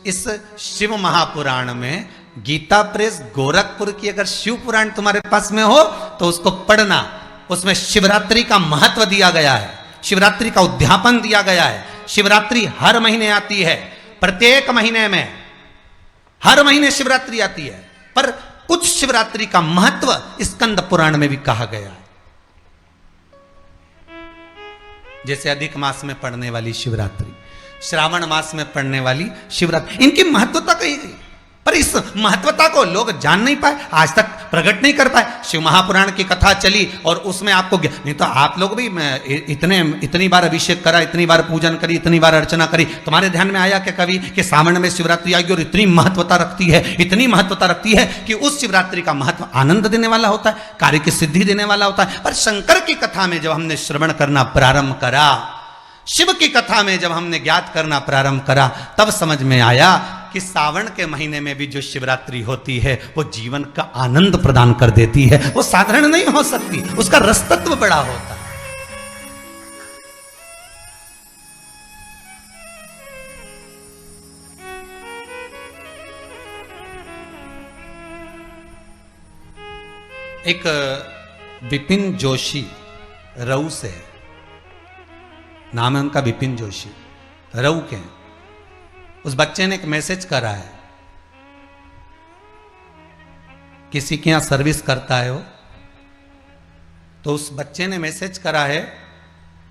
इस शिव महापुराण में गीता प्रेस गोरखपुर की अगर शिव पुराण तुम्हारे पास में हो तो उसको पढ़ना, उसमें शिवरात्रि का महत्व दिया गया है, शिवरात्रि का उद्यापन दिया गया है। शिवरात्रि हर महीने आती है, प्रत्येक महीने में हर महीने शिवरात्रि आती है, पर कुछ शिवरात्रि का महत्व स्कंद पुराण में भी कहा गया है। जैसे अधिक मास में पड़ने वाली शिवरात्रि, श्रावण मास में पड़ने वाली शिवरात्रि, इनकी महत्वता कही गई, पर इस महत्वता को लोग जान नहीं पाए, आज तक प्रकट नहीं कर पाए। शिव महापुराण की कथा चली और उसमें आपको नहीं तो आप लोग भी इतनी बार अभिषेक करा, इतनी बार पूजन करी, इतनी बार अर्चना करी, तुम्हारे ध्यान में आया क्या कभी कि सावन में शिवरात्रि आएगी और इतनी महत्वता रखती है, इतनी महत्वता रखती है कि उस शिवरात्रि का महत्व आनंद देने वाला होता है, कार्य की सिद्धि देने वाला होता है। पर शंकर की कथा में जब हमने श्रवण करना प्रारंभ करा, शिव की कथा में जब हमने ज्ञात करना प्रारंभ करा, तब समझ में आया कि सावन के महीने में भी जो शिवरात्रि होती है वो जीवन का आनंद प्रदान कर देती है। वो साधारण नहीं हो सकती, उसका रस तत्व बड़ा होता है। एक विपिन जोशी रऊ से है, नाम है उनका विपिन जोशी, रऊ के हैं। उस बच्चे ने एक मैसेज करा है, किसी के यहां सर्विस करता है वो, तो उस बच्चे ने मैसेज करा है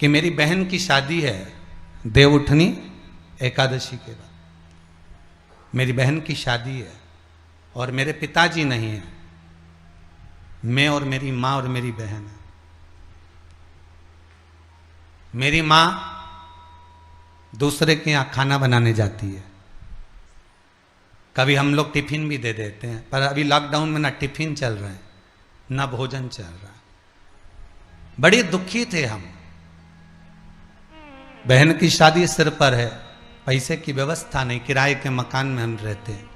कि मेरी बहन की शादी है देवउठनी एकादशी के बाद, मेरी बहन की शादी है और मेरे पिताजी नहीं है, मैं और मेरी माँ और मेरी बहन है। मेरी माँ दूसरे के यहाँ खाना बनाने जाती है, कभी हम लोग टिफिन भी दे देते हैं, पर अभी लॉकडाउन में ना टिफिन चल रहे हैं ना भोजन चल रहा। बड़े दुखी थे हम, बहन की शादी सिर पर है, पैसे की व्यवस्था नहीं, किराए के मकान में हम रहते हैं।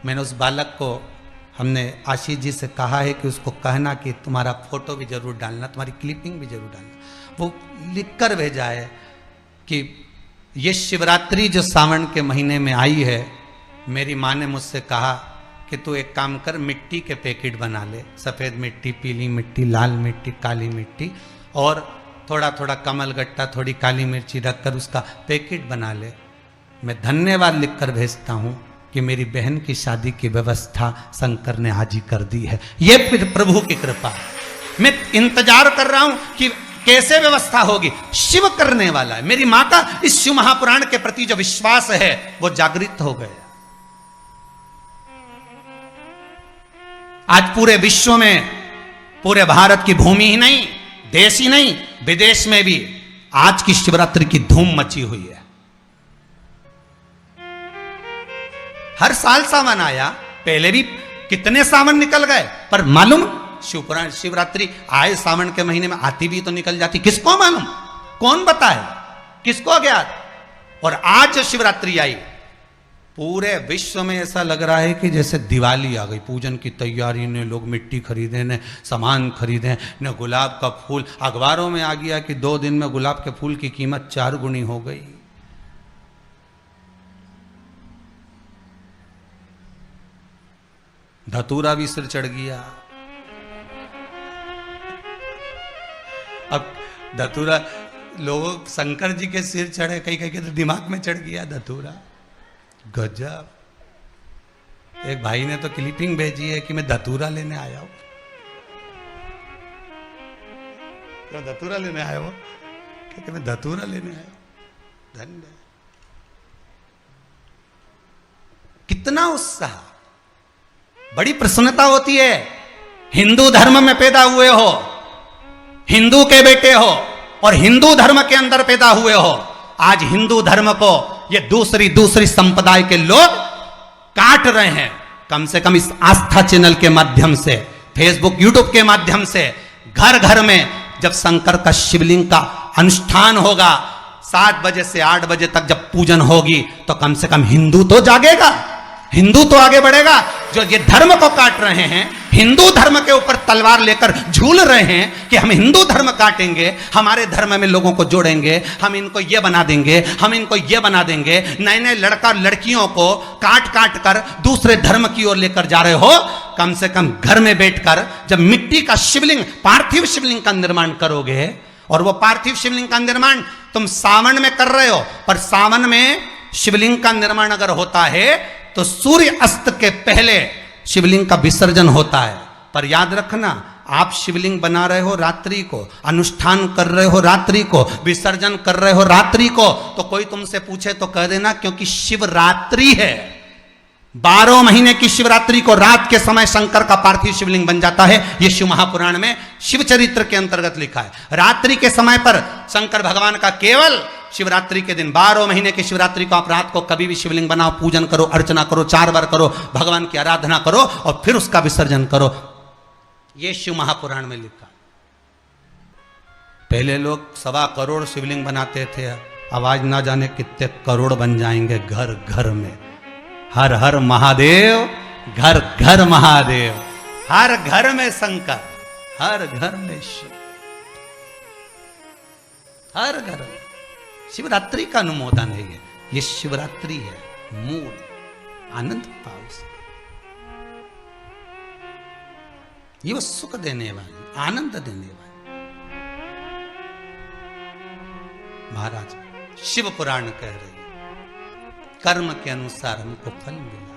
मैंने उस बालक को, हमने आशीष जी से कहा है कि उसको कहना कि तुम्हारा फोटो भी जरूर डालना, तुम्हारी क्लिपिंग भी जरूर डालना। वो लिख कर भेजा है कि ये शिवरात्रि जो सावन के महीने में आई है, मेरी माँ ने मुझसे कहा कि तू एक काम कर, मिट्टी के पैकेट बना ले, सफ़ेद मिट्टी, पीली मिट्टी, लाल मिट्टी, काली मिट्टी, और थोड़ा थोड़ा कमल गट्टा, थोड़ी काली मिर्ची रखकर उसका पैकेट बना ले। मैं धन्यवाद लिखकर भेजता हूँ कि मेरी बहन की शादी की व्यवस्था शंकर ने आज ही कर दी है। ये फिर प्रभु की कृपा। मैं इंतजार कर रहा हूँ कि कैसे व्यवस्था होगी, शिव करने वाला है। मेरी माँ का इस शिव महापुराण के प्रति जो विश्वास है वो जागृत हो गया। आज पूरे विश्व में, पूरे भारत की भूमि ही नहीं, देश ही नहीं, विदेश में भी आज की शिवरात्रि की धूम मची हुई है। हर साल सावन आया, पहले भी कितने सावन निकल गए, पर मालूम शिवपुराण शिवरात्रि आए सावन के महीने में आती भी तो निकल जाती, किसको मालूम, कौन बताए, किसको ज्ञात। और आज जो शिवरात्रि आई, पूरे विश्व में ऐसा लग रहा है कि जैसे दिवाली आ गई। पूजन की तैयारी ने लोग मिट्टी खरीदे, ने सामान खरीदे, ने गुलाब का फूल। अखबारों में आ गया कि 2 दिन में गुलाब के फूल की कीमत 4 गुनी हो गई। धतूरा भी सिर चढ़ गया। अब धतूरा लोग शंकर जी के सिर चढ़े, कहीं कहीं के तो दिमाग में चढ़ गया धतूरा। गजब। एक भाई ने तो क्लिपिंग भेजी है कि मैं धतूरा लेने आया हूं। तो धतूरा लेने आया हो, क्योंकि मैं धतूरा लेने आया हूं। धन्य। कितना उत्साह, बड़ी प्रसन्नता होती है। हिंदू धर्म में पैदा हुए हो, हिंदू के बेटे हो और हिंदू धर्म के अंदर पैदा हुए हो। आज हिंदू धर्म को ये दूसरी संप्रदाय के लोग काट रहे हैं। कम से कम इस आस्था चैनल के माध्यम से, फेसबुक यूट्यूब के माध्यम से, घर घर में जब शंकर का शिवलिंग का अनुष्ठान होगा, 7 बजे से 8 बजे तक जब पूजन होगी, तो कम से कम हिंदू तो जागेगा। हिंदू तो आगे बढ़ेगा। जो ये धर्म को काट रहे हैं, हिंदू धर्म के ऊपर तलवार लेकर झूल रहे हैं कि हम हिंदू धर्म काटेंगे, हमारे धर्म में लोगों को जोड़ेंगे, हम इनको ये बना देंगे, हम इनको ये बना देंगे। नए नए लड़का लड़कियों को काट काट कर दूसरे धर्म की ओर लेकर जा रहे हो। कम से कम घर में बैठकर जब मिट्टी का शिवलिंग, पार्थिव शिवलिंग का निर्माण करोगे, और वो पार्थिव शिवलिंग का निर्माण तुम सावन में कर रहे हो, पर सावन में शिवलिंग का निर्माण अगर होता है तो सूर्य अस्त के पहले शिवलिंग का विसर्जन होता है। पर याद रखना, आप शिवलिंग बना रहे हो रात्रि को, अनुष्ठान कर रहे हो रात्रि को, विसर्जन कर रहे हो रात्रि को, तो कोई तुमसे पूछे तो कह देना क्योंकि शिवरात्रि है। 12 महीने की शिवरात्रि को रात के समय शंकर का पार्थिव शिवलिंग बन जाता है। यह शिव महापुराण में शिव चरित्र के अंतर्गत लिखा है। रात्रि के समय पर शंकर भगवान का केवल शिवरात्रि के दिन, 12 महीने की शिवरात्रि को आप रात को कभी भी शिवलिंग बनाओ, पूजन करो, अर्चना करो, 4 बार करो, भगवान की आराधना करो और फिर उसका विसर्जन करो। यह शिव महापुराण में लिखा। पहले लोग 1.25 करोड़ शिवलिंग बनाते थे, अब आज ना जाने कितने करोड़ बन जाएंगे घर घर में। हर हर महादेव, घर घर महादेव, हर घर में शंकर, हर घर में शिव, हर घर में। शिवरात्रि का अनुमोदन है ये शिवरात्रि है, मूल आनंद पाओ। ये वो सुख देने वाली, आनंद देने वाली। महाराज शिव पुराण कह रही है, कर्म के अनुसार हमको फल मिला।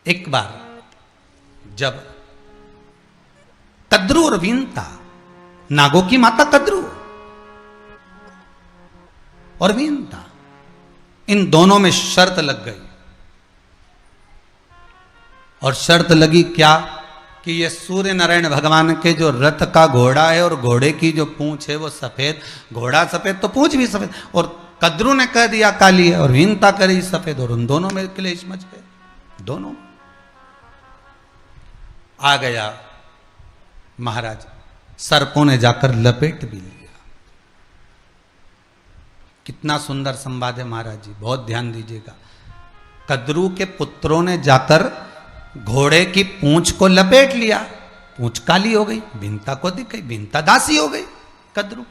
एक बार जब कद्रू और वीनता, नागों की माता कद्रू और वीनता, इन दोनों में शर्त लग गई। और शर्त लगी क्या कि ये सूर्य नारायण भगवान के जो रथ का घोड़ा है और घोड़े की जो पूंछ है वो सफेद, घोड़ा सफेद तो पूंछ भी सफेद, और कद्रू ने कह दिया काली है और वीनता करी सफेद, और उन दोनों में क्लेश मच गए। दोनों आ गया महाराज, सर्पों ने जाकर लपेट भी लिया। कितना सुंदर संवाद है महाराज जी, बहुत ध्यान दीजिएगा। कद्रू के पुत्रों ने जाकर घोड़े की पूंछ को लपेट लिया, पूंछ काली हो गई, भिन्नता को दिख गई, भिन्नता दासी हो गई कद्रू,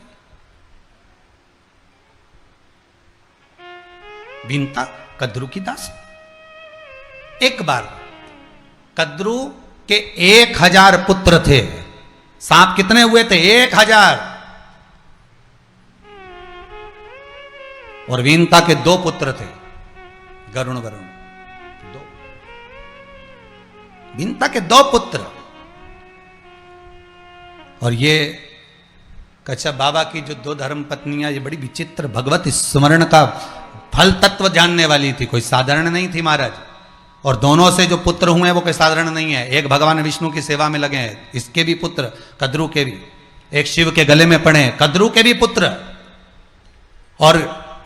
भिन्नता कद्रू की दासी। एक बार कद्रू के 1000 पुत्र थे। सांप कितने हुए थे? 1000। और वीनता के 2 पुत्र थे, गरुण वरुण, 2। वीनता के 2 पुत्र। और ये कच्छप बाबा की जो 2 धर्म पत्नियां, ये बड़ी विचित्र भगवत स्मरण का फल तत्व जानने वाली थी, कोई साधारण नहीं थी महाराज। और दोनों से जो पुत्र हुए वो कोई साधारण नहीं है। एक भगवान विष्णु की सेवा में लगे हैं, इसके भी पुत्र, कद्रू के भी। एक शिव के गले में पड़े, कद्रू के भी पुत्र। और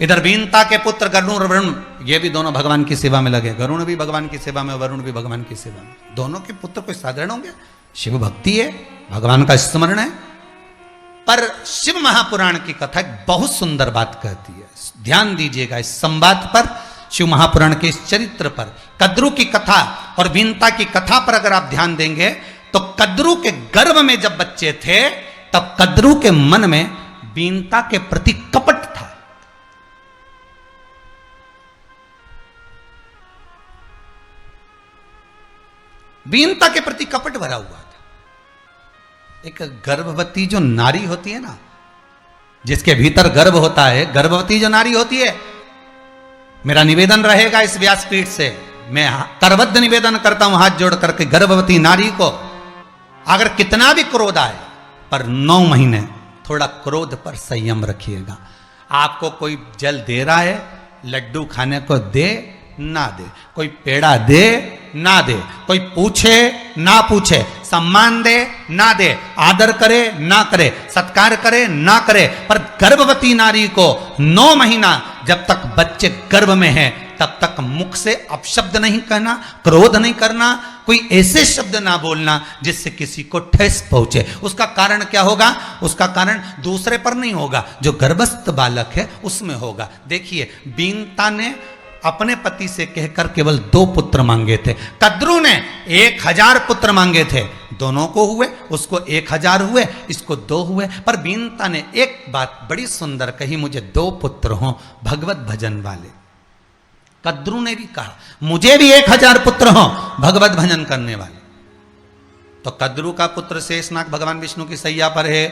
इधर वीनता के पुत्र गरुण और वरुण, ये भी दोनों भगवान की सेवा में लगे। गरुण भी भगवान की सेवा में, वरुण भी भगवान की सेवा में। दोनों के पुत्र कोई साधारण होंगे? शिव भक्ति है, भगवान का स्मरण है। पर शिव महापुराण की कथा एक बहुत सुंदर बात कहती है, ध्यान दीजिएगा इस संवाद पर, शिव महापुराण के इस चरित्र पर। कद्रू की कथा और वीनता की कथा पर अगर आप ध्यान देंगे तो कद्रू के गर्भ में जब बच्चे थे तब कद्रू के मन में वीनता के प्रति कपट था। वीनता के प्रति कपट भरा हुआ था। एक गर्भवती जो नारी होती है ना, जिसके भीतर गर्भ होता है, गर्भवती जो नारी होती है, मेरा निवेदन रहेगा इस व्यासपीठ से, मैं करबद्ध निवेदन करता हूं हाथ जोड़ करके, गर्भवती नारी को अगर कितना भी क्रोध आए, पर 9 महीने थोड़ा क्रोध पर संयम रखिएगा। आपको कोई जल दे रहा है, लड्डू खाने को दे ना दे, कोई पेड़ा दे ना दे, कोई पूछे ना पूछे, सम्मान दे ना दे, आदर करे ना करे, सत्कार करे ना करे, पर गर्भवती नारी को 9 महीना जब तक बच्चे गर्भ में है तब तक मुख से अपशब्द नहीं कहना, क्रोध नहीं करना, कोई ऐसे शब्द ना बोलना जिससे किसी को ठेस पहुंचे। उसका कारण क्या होगा? उसका कारण दूसरे पर नहीं होगा, जो गर्भस्थ बालक है उसमें होगा। देखिए, बीनता ने अपने पति से कहकर केवल 2 पुत्र मांगे थे, कद्रू ने 1000 पुत्र मांगे थे। दोनों को हुए, उसको 1000 हुए, इसको 2 हुए। पर बीनता ने एक बात बड़ी सुंदर कही, मुझे 2 पुत्र हों भगवत भजन वाले। कद्रू ने भी कहा मुझे भी 1000 पुत्र हों भगवत भजन करने वाले। तो कद्रू का पुत्र शेषनाग भगवान विष्णु की सैया पर है,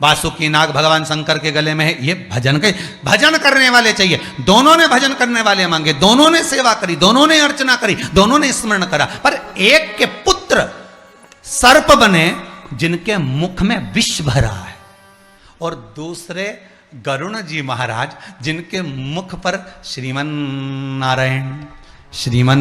वासुकी नाग भगवान शंकर के गले में है। ये भजन करने वाले चाहिए। दोनों ने भजन करने वाले मांगे, दोनों ने सेवा करी, दोनों ने अर्चना करी, दोनों ने स्मरण करा। पर एक के पुत्र सर्प बने जिनके मुख में विष भरा है, और दूसरे गरुण जी महाराज जिनके मुख पर श्रीमन नारायण श्रीमन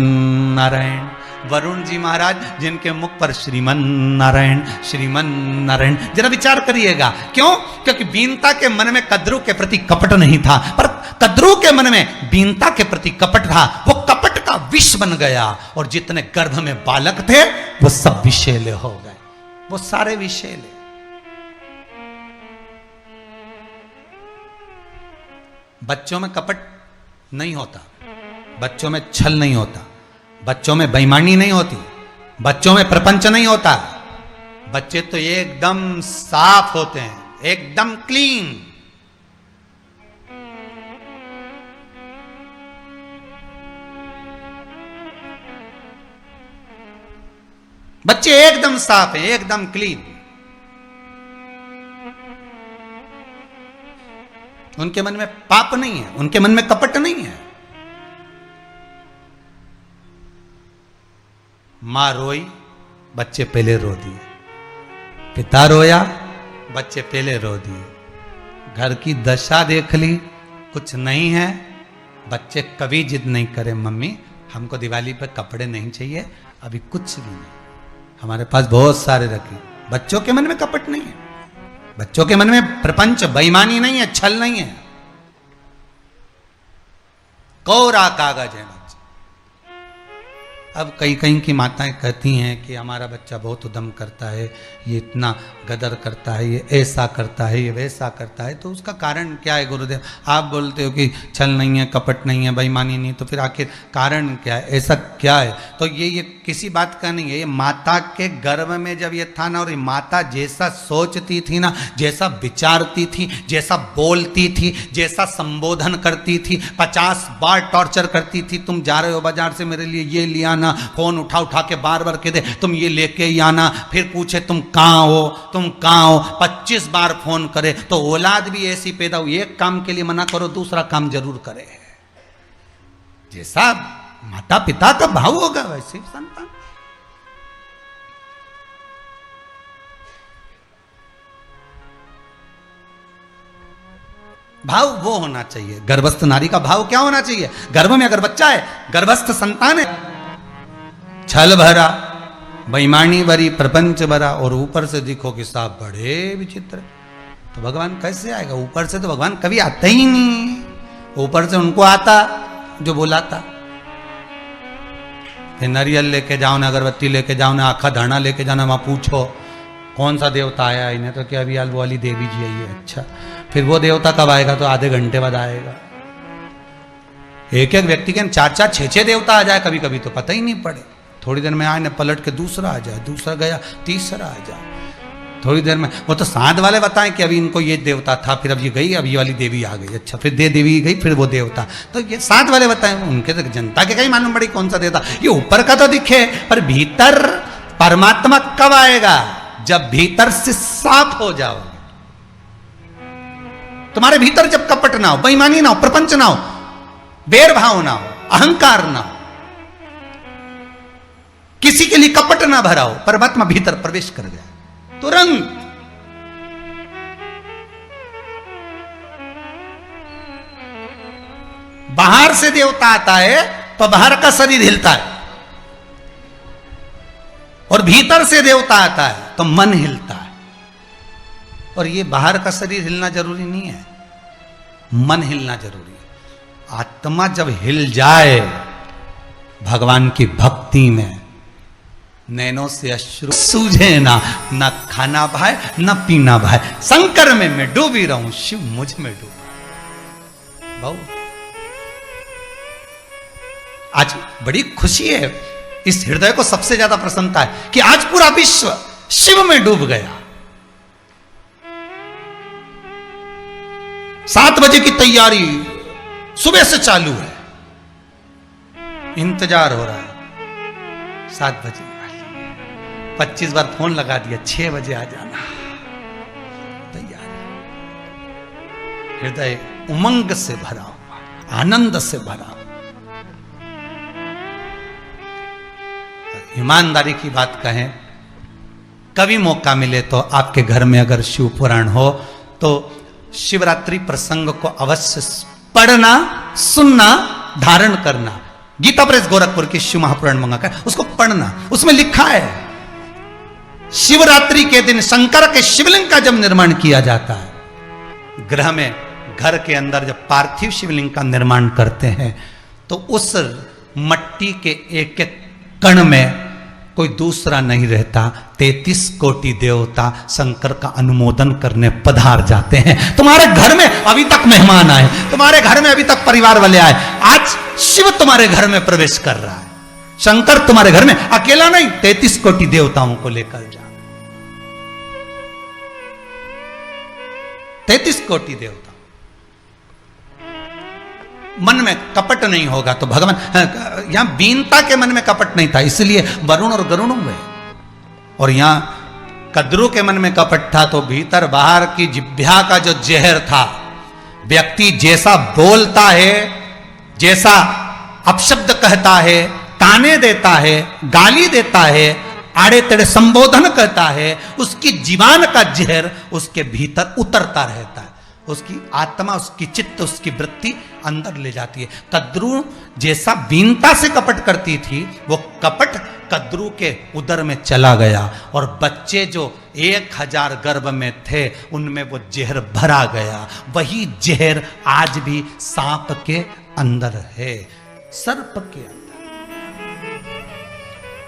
नारायण, वरुण जी महाराज जिनके मुख पर श्रीमन नारायण श्रीमन नारायण। जरा विचार करिएगा, क्यों? क्योंकि बीनता के मन में कद्रू के प्रति कपट नहीं था, पर कद्रू के मन में बीनता के प्रति कपट था। वो कपट का विष बन गया, और जितने गर्भ में बालक थे वो सब विषैले हो गए, वो सारे विषैले। बच्चों में कपट नहीं होता, बच्चों में छल नहीं होता, बच्चों में बेईमानी नहीं होती, बच्चों में प्रपंच नहीं होता। बच्चे तो एकदम साफ होते हैं, एकदम क्लीन। बच्चे एकदम साफ हैं, एकदम क्लीन। उनके मन में पाप नहीं है, उनके मन में कपट नहीं है। मां रोई, बच्चे पहले रो दिए, पिता रोया, बच्चे पहले रो दिए। घर की दशा देख ली, कुछ नहीं है, बच्चे कभी जिद नहीं करे, मम्मी हमको दिवाली पर कपड़े नहीं चाहिए, अभी कुछ भी नहीं, हमारे पास बहुत सारे रखे। बच्चों के मन में कपट नहीं है, बच्चों के मन में प्रपंच बेईमानी नहीं है, छल नहीं है। कोरा कागज है बच्चा। अब कई कई की माताएं कहती हैं कि हमारा बच्चा बहुत उद्यम करता है, ये इतना गदर करता है, ये ऐसा करता है, ये वैसा करता है। तो उसका कारण क्या है गुरुदेव? आप बोलते हो कि छल नहीं है, कपट नहीं है, बेईमानी नहीं, तो फिर आखिर कारण क्या है, ऐसा क्या है? तो ये किसी बात का नहीं है, ये माता के गर्भ में जब ये था ना, और ये माता जैसा सोचती थी ना, जैसा विचारती थी, जैसा बोलती थी, जैसा संबोधन करती थी, 50 बार टॉर्चर करती थी। तुम जा रहे हो बाजार से, मेरे लिए ये लिया ना, फोन उठा उठा के बार बार कह दे तुम ये लेके ही आना, फिर पूछे तुम कहाँ हो, तुम कहाँ हो, 25 बार फोन करे। तो औलाद भी ऐसी पैदा हुई, एक काम के लिए मना करो, दूसरा काम जरूर करे। जैसा माता पिता का भाव होगा वैसे संतान। भाव वो होना चाहिए। गर्भस्थ नारी का भाव क्या होना चाहिए? गर्भ में अगर बच्चा है, गर्भस्थ संतान है, छल भरा, बेईमानी भरी, प्रपंच भरा, और ऊपर से दिखो कि साहब बड़े विचित्र, तो भगवान कैसे आएगा? ऊपर से तो भगवान कभी आता ही नहीं, ऊपर से उनको आता जो बुलाता। फिर नारियल लेके जाओ ना, अगरबत्ती लेके जाओ ना, आखा धाना लेके जाना, वहां पूछो कौन सा देवता आया, इन्हें तो क्या अभी वो वाली देवी जी आई है। अच्छा, फिर वो देवता कब आएगा? तो आधे घंटे बाद आएगा। एक एक व्यक्ति के 4-4, 6-6 देवता आ जाए कभी कभी, तो पता ही नहीं पड़े। थोड़ी देर में आए न पलट के दूसरा आ जाए, दूसरा गया तीसरा आ जाए, थोड़ी देर में। वो तो साथ वाले बताएं कि अभी इनको ये देवता था, फिर अब ये गई, अब ये वाली देवी आ गई। अच्छा, फिर देवी गई, फिर वो देवता। तो ये साथ वाले बताएं, उनके तो जनता के कहीं मालूम पड़ी कौन सा देवता। ये ऊपर का तो दिखे, पर भीतर परमात्मा कब आएगा? जब भीतर से साफ हो जाओ। तुम्हारे भीतर जब कपट ना हो, बेईमानी ना हो, प्रपंच ना हो, बैर भाव ना हो, अहंकार ना हो, किसी के लिए कपट ना भरा हो, परमात्मा भीतर प्रवेश कर गया तुरंत। बाहर से देवता आता है तो बाहर का शरीर हिलता है, और भीतर से देवता आता है तो मन हिलता है। और ये बाहर का शरीर हिलना जरूरी नहीं है, मन हिलना जरूरी है। आत्मा जब हिल जाए भगवान की भक्ति में, नैनों से अश्रु सूझे ना, न खाना भाए न पीना भाए, शंकर में मैं डूबी रहूं, शिव मुझ में डूबा। बहु आज बड़ी खुशी है, इस हृदय को सबसे ज्यादा प्रसन्नता है कि आज पूरा विश्व शिव में डूब गया। 7 बजे की तैयारी सुबह से चालू है, इंतजार हो रहा है 7 बजे वाली, 25 बार फोन लगा दिया, 6 बजे आ जाना, तैयार। हृदय उमंग से भरा हुआ, आनंद से भरा हुआ। ईमानदारी की बात कहें, कभी मौका मिले तो आपके घर में अगर शिव पुराण हो तो शिवरात्रि प्रसंग को अवश्य पढ़ना, सुनना, धारण करना। गीता प्रेस गोरखपुर की शिव महापुराण मंगाकर उसको पढ़ना, उसमें लिखा है शिवरात्रि के दिन शंकर के शिवलिंग का जब निर्माण किया जाता है, ग्रह में घर के अंदर जब पार्थिव शिवलिंग का निर्माण करते हैं तो उस मट्टी के एक एक कण में कोई दूसरा नहीं रहता, 33 कोटि देवता शंकर का अनुमोदन करने पधार जाते हैं। तुम्हारे घर में अभी तक मेहमान आए, तुम्हारे घर में अभी तक परिवार वाले आए, आज शिव तुम्हारे घर में प्रवेश कर रहा है। शंकर तुम्हारे घर में अकेला नहीं, 33 कोटि देवताओं को लेकर जा, 33 कोटि देवता। मन में कपट नहीं होगा तो भगवान, यहां बीनता के मन में कपट नहीं था, इसलिए वरुण और गरुण हुए। और यहां कद्रू के मन में कपट था तो भीतर बाहर की जिह्वा का जो जहर था, व्यक्ति जैसा बोलता है, जैसा अपशब्द कहता है, ताने देता है, गाली देता है, आड़े तेड़े संबोधन कहता है, उसकी जीवान का जहर उसके भीतर उतरता रहता है, उसकी आत्मा, उसकी चित्त, उसकी वृत्ति अंदर ले जाती है। कद्रू जैसा बीनता से कपट करती थी, वो कपट कद्रू के उदर में चला गया और बच्चे जो 1000 गर्भ में थे उनमें वो जहर भरा गया। वही जहर आज भी सांप के अंदर है, सर्प के अंदर।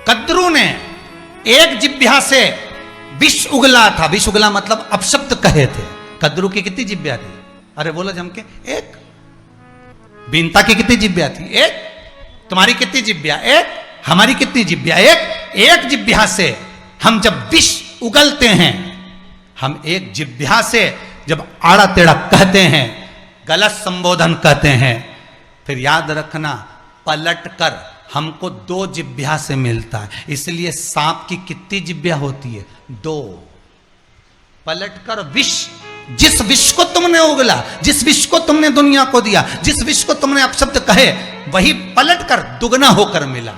कद्रू ने एक जिह्वा से विष उगला था, विष उगला मतलब अपशब्द कहे थे। कद्रू की कितनी जिह्वा थी? अरे बोलो जम के, एक। बीनता की कितनी जिह्वा थी? एक। तुम्हारी कितनी जिह्वा? एक। हमारी कितनी जिह्वा? एक। एक जिह्वा से हम जब विष उगलते हैं, हम एक जिह्वा से जब आड़ा टेढ़ा कहते हैं, गलत संबोधन कहते हैं, फिर याद रखना पलट कर हमको 2 जिह्वा से मिलता है। इसलिए सांप की कितनी जिह्वा होती है? 2। पलट कर विष, जिस विष को तुमने उगला, जिस विष को तुमने दुनिया को दिया, जिस विष को तुमने अपशब्द कहे, वही पलट कर दुगना होकर मिला।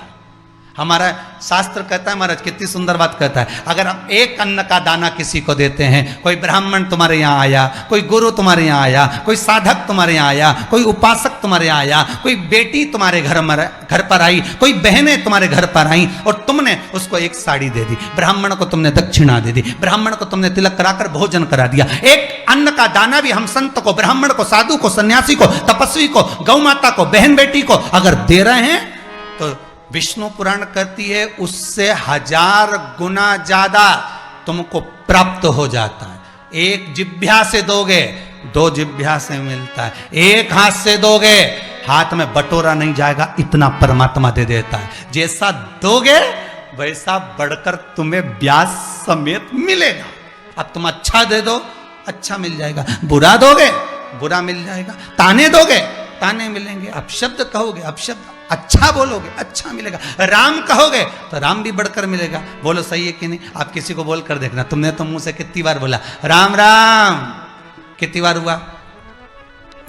हमारा शास्त्र कहता है, महाराज कितनी सुंदर बात कहता है, अगर हम एक अन्न का दाना किसी को देते हैं, कोई ब्राह्मण तुम्हारे यहाँ आया, कोई गुरु तुम्हारे यहाँ आया, कोई साधक तुम्हारे यहाँ आया, कोई उपासक तुम्हारे यहाँ आया, कोई बेटी तुम्हारे घर पर आई, कोई बहनें तुम्हारे घर पर आई और तुमने उसको एक साड़ी दे दी, ब्राह्मण को तुमने दक्षिणा दे दी, ब्राह्मण को तुमने तिलक कराकर भोजन करा दिया। एक अन्न का दाना भी हम संत को, ब्राह्मण को, साधु को, सन्यासी को, तपस्वी को, गौ माता को, बहन बेटी को अगर दे रहे हैं तो विष्णु पुराण कहती है उससे 1000 गुना ज्यादा तुमको प्राप्त हो जाता है। एक जिह्वा से दोगे, 2 जिह्वा से मिलता है। एक हाथ से दोगे, हाथ में बटोरा नहीं जाएगा, इतना परमात्मा दे देता है। जैसा दोगे वैसा बढ़कर तुम्हें ब्याज समेत मिलेगा। अब तुम अच्छा दे दो, अच्छा मिल जाएगा, बुरा दोगे, बुरा मिल जाएगा, ताने दोगे, ताने मिलेंगे, अपशब्द कहोगे, अपशब्द, अच्छा बोलोगे, अच्छा मिलेगा, राम कहोगे तो राम भी बढ़कर मिलेगा। बोलो सही है कि नहीं? आप किसी को बोल कर देखना, तुमने तो मुंह से कितनी बार बोला राम राम, कितनी बार हुआ?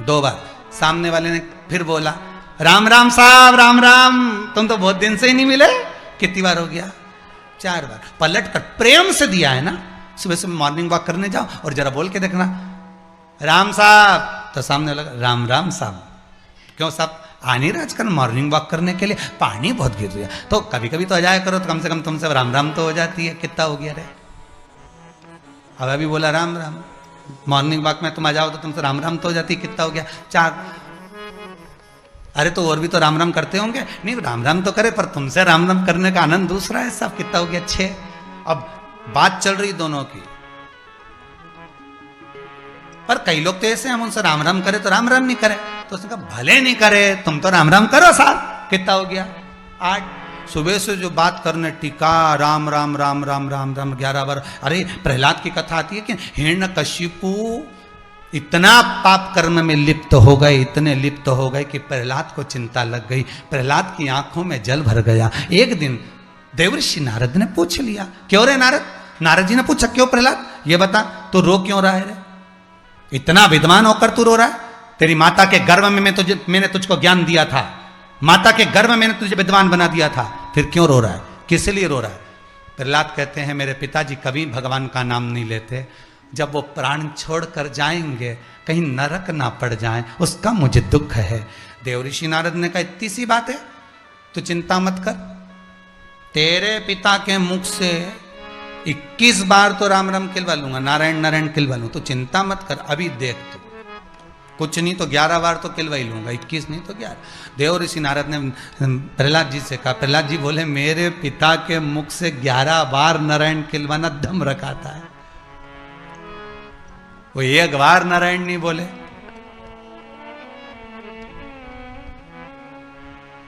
2 बार। सामने वाले ने फिर बोला राम राम साहब, राम राम, तुम तो बहुत दिन से ही नहीं मिले, कितनी बार हो गया? 4 बार। पलट कर प्रेम से दिया है ना। सुबह सुबह मॉर्निंग वॉक करने जाओ और जरा बोल के देखना राम साहब, तो सामने लगा राम राम साहब। क्यों साहब? आने राजकरण मॉर्निंग वॉक करने के लिए पानी बहुत गिर रहा है, तो कभी कभी तो आ जाया करो, तो कम से कम तुमसे राम राम तो हो जाती है। कितना हो गया रे? अब अभी बोला राम राम, मॉर्निंग वॉक में तुम आ जाओ तो तुमसे राम राम तो हो जाती है। कितना हो गया? 4। अरे तो और भी तो राम राम करते होंगे। नहीं राम राम तो करे, पर तुमसे राम राम करने का आनंद दूसरा है साहब। कितना हो गया 6। अब बात चल रही दोनों की, पर कई लोग तो ऐसे हम उनसे राम राम करे तो राम राम नहीं करे। तो उसने कहा भले नहीं करे तुम तो राम राम करो साहब। कितना हो गया 8। सुबह से जो बात करने टीका राम राम राम राम राम राम 11 बार। अरे प्रहलाद की कथा आती है कि हिरण्यकशिपु इतना पाप कर्म में लिप्त हो गए, इतने लिप्त हो गए कि प्रहलाद को चिंता लग गई। प्रहलाद की आंखों में जल भर गया। एक दिन देवर्षि नारद ने पूछ लिया, क्यों रे नारद? नारद जी ने पूछा क्यों प्रहलाद, ये बता तू रो क्यों रहा है रे? इतना विद्वान होकर तू रो रहा है? तेरी माता के गर्भ में मैंने तुझको ज्ञान दिया था, माता के गर्भ में मैंने तुझे विद्वान बना दिया था, फिर क्यों रो रहा है? किस लिए रो रहा है? प्रहलाद कहते हैं मेरे पिताजी कभी भगवान का नाम नहीं लेते। जब वो प्राण छोड़कर जाएंगे कहीं नरक ना पड़ जाए, उसका मुझे दुख है। देवऋषि नारद ने कहा इतनी सी बात है, तू चिंता मत कर। तेरे पिता के मुख से 21 बार तो राम राम किलवा लूंगा, नारायण नारायण किलवा लूंगा, तो चिंता मत कर। अभी देख तू, कुछ नहीं तो 11 बार तो किलवा ही लूंगा, 21 नहीं तो 11। देवऋषि नारद ने प्रहलाद जी से कहा, प्रहलाद जी बोले मेरे पिता के मुख से 11 बार नारायण किलवाना दम रखाता है, वो एक बार नारायण नहीं बोले।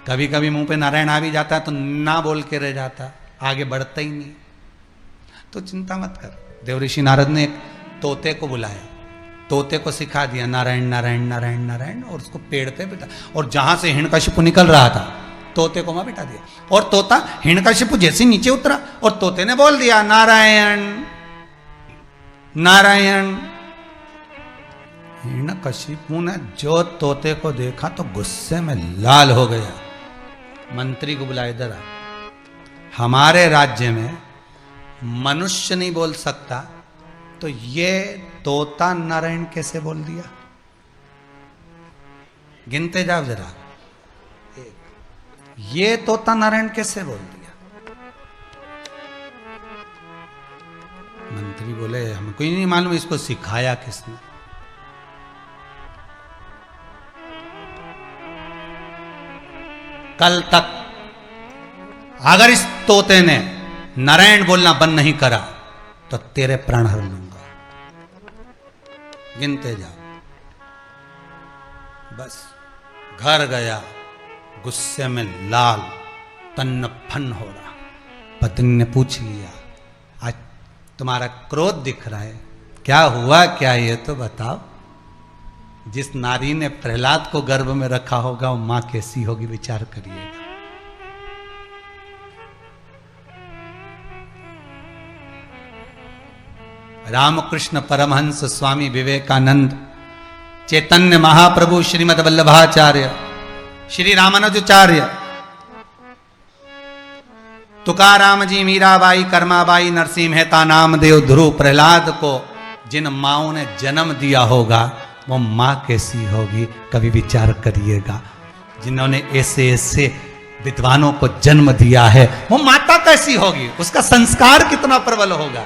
कभी कभी मुंह पे नारायण आ भी जाता है तो ना बोल के रह जाता, आगे बढ़ता ही नहीं। तो चिंता मत कर। देवऋषि नारद ने एक तोते को बुलाया, तोते को सिखा दिया नारायण नारायण नारायण नारायण, और उसको पेड़ पे बिठा, और जहां से हिरण्यकशिपु निकल रहा था तोते को वहां बिठा दिया। और तोता हिरण्यकशिपु जैसे नीचे उतरा और तोते ने बोल दिया नारायण नारायण। हिरण्यकशिपु ने जो तोते को देखा तो गुस्से में लाल हो गया। मंत्री को बुलाया, इधर आ, हमारे राज्य में मनुष्य नहीं बोल सकता तो ये तोता नारायण कैसे बोल दिया? गिनते जाओ जरा, ये तोता नारायण कैसे बोल दिया? मंत्री बोले हमको ही नहीं मालूम, इसको सिखाया किसने? कल तक अगर इस तोते ने नारायण बोलना बंद नहीं करा तो तेरे प्राण हर लूंगा। गिनते जाओ। बस घर गया, गुस्से में लाल, तन्न फन हो रहा। पत्नी ने पूछ लिया, आज तुम्हारा क्रोध दिख रहा है, क्या हुआ क्या ये तो बताओ। जिस नारी ने प्रहलाद को गर्भ में रखा होगा वो मां कैसी होगी, विचार करिएगा। रामकृष्ण परमहंस स्वामी विवेकानंद, चैतन्य महाप्रभु श्रीमद वल्लभाचार्य, श्री रामानुजाचार्य, तुकाराम जी, मीराबाई, कर्माबाई, नरसिंह मेहता, नामदेव, ध्रुव, प्रहलाद को जिन माओं ने जन्म दिया होगा वो मां कैसी होगी, कभी विचार करिएगा। जिन्होंने ऐसे ऐसे विद्वानों को जन्म दिया है वो माता कैसी होगी, उसका संस्कार कितना प्रबल होगा।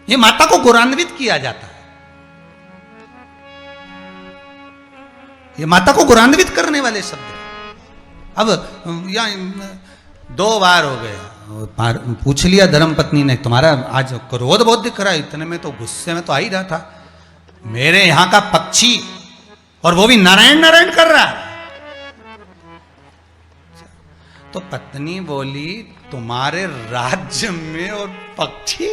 ये माता को गौरवान्वित किया जाता है, ये माता को गौरवान्वित करने वाले शब्द। अब या 2 बार हो गया, पूछ लिया धर्मपत्नी ने तुम्हारा आज क्रोध बहुत दिख रहा है, इतने में तो गुस्से में तो आ ही रहा था, मेरे यहां का पक्षी और वो भी नारायण नारायण कर रहा है। तो पत्नी बोली तुम्हारे राज्य में और पक्षी?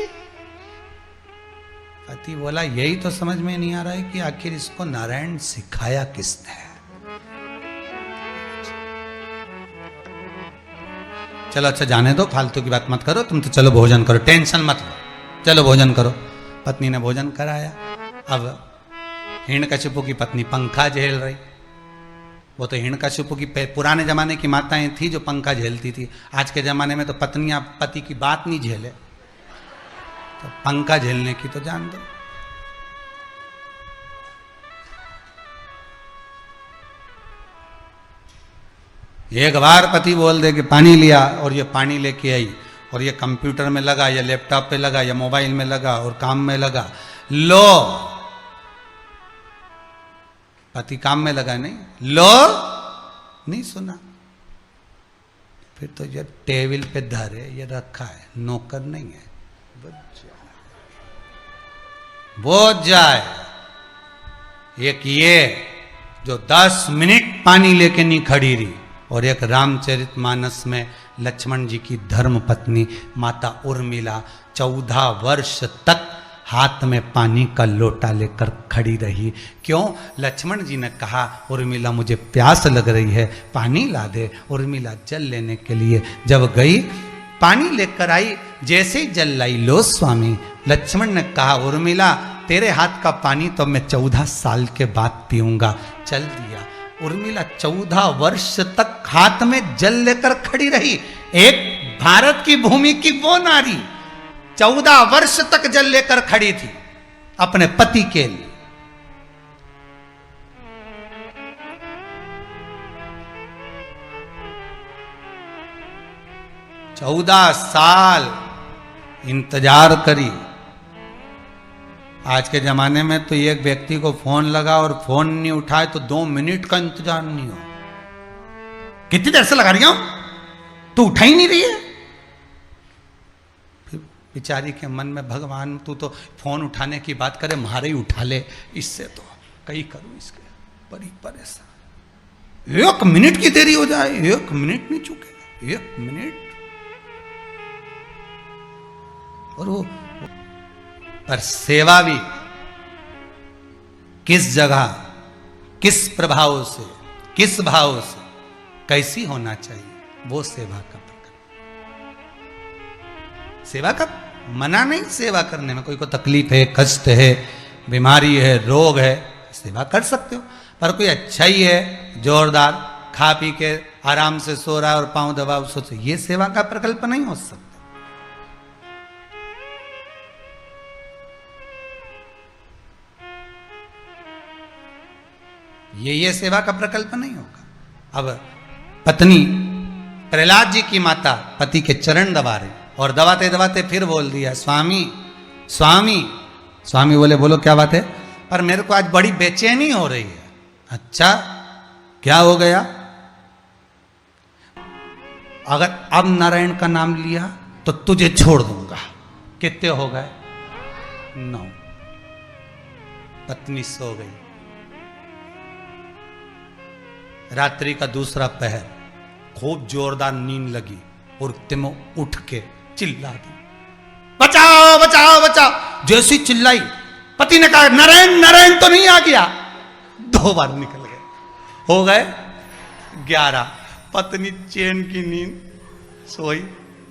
पति बोला यही तो समझ में नहीं आ रहा है कि आखिर इसको नारायण सिखाया किसने। चलो अच्छा जाने दो, फालतू की बात मत करो, तुम तो चलो भोजन करो, टेंशन मत लो, चलो भोजन करो। पत्नी ने भोजन कराया। अब हिरण्यकशिपु की पत्नी पंखा झेल रही। वो तो हिरण्यकशिपु की पुराने जमाने की माताएं थी जो पंखा झेलती थी, आज के जमाने में तो पत्नियां पति की बात नहीं झेले, तो पंखा झेलने की तो जान दो। एक बार पति बोल दे कि पानी लिया और ये पानी लेके आई, और ये कंप्यूटर में लगा या लैपटॉप पे लगा या मोबाइल में लगा और काम में लगा, लो पति काम में लगा नहीं, लो नहीं सुना, फिर तो ये टेबल पे धरे ये रखा है, नौकर नहीं है, वो जाए। एक ये जो 10 मिनट पानी लेके नहीं खड़ी रही, और एक रामचरितमानस में लक्ष्मण जी की धर्म पत्नी माता उर्मिला 14 वर्ष तक हाथ में पानी का लोटा लेकर खड़ी रही। क्यों? लक्ष्मण जी ने कहा उर्मिला मुझे प्यास लग रही है, पानी ला दे। उर्मिला जल लेने के लिए जब गई, पानी लेकर आई, जैसे ही जल लाई, लो स्वामी। लक्ष्मण ने कहा उर्मिला तेरे हाथ का पानी तो मैं 14 साल के बाद पीऊंगा। चल दिया। उर्मिला 14 वर्ष तक हाथ में जल लेकर खड़ी रही। एक भारत की भूमि की वो नारी 14 वर्ष तक जल लेकर खड़ी थी अपने पति के लिए। चौदह साल इंतजार करी। आज के जमाने में तो एक व्यक्ति को फोन लगा और फोन नहीं उठाए तो 2 मिनट का इंतजार नहीं हो। कितनी देर से लगा रही हूं, तू उठा ही नहीं रही है। फिर बेचारी के मन में भगवान तू तो फोन उठाने की बात करे, मारे ही उठा ले, इससे तो कई करूं इसके, बड़ी परेशान। 1 मिनट की देरी हो जाए, 1 मिनट नहीं चुके, 1 मिनट। और वो पर सेवा भी किस जगह, किस प्रभाव से, किस भाव से, कैसी होना चाहिए, वो सेवा का प्रकल्प। सेवा का मना नहीं, सेवा करने में कोई को तकलीफ है, कष्ट है, बीमारी है, रोग है, सेवा कर सकते हो। पर कोई अच्छा ही है, जोरदार खा पी के आराम से सो रहा है और पांव दबाव सोचे, ये सेवा का प्रकल्प नहीं हो सकता। ये सेवा का प्रकल्प नहीं होगा। अब पत्नी प्रहलाद जी की माता पति के चरण दबा रही, और दबाते दबाते फिर बोल दिया स्वामी स्वामी। स्वामी बोले बोलो क्या बात है? पर मेरे को आज बड़ी बेचैनी हो रही है। अच्छा क्या हो गया? अगर अब नारायण का नाम लिया तो तुझे छोड़ दूंगा। कितने हो गए? 9। पत्नी सो गई। रात्रि का दूसरा पहर, खूब जोरदार नींद लगी और तिमो उठ के चिल्ला दी, बचाओ बचाओ बचाओ। जैसी चिल्लाई, पति ने कहा नारायण नारायण तो नहीं आ गया। 2 बार निकल गए, हो गए 11। पत्नी चैन की नींद सोई।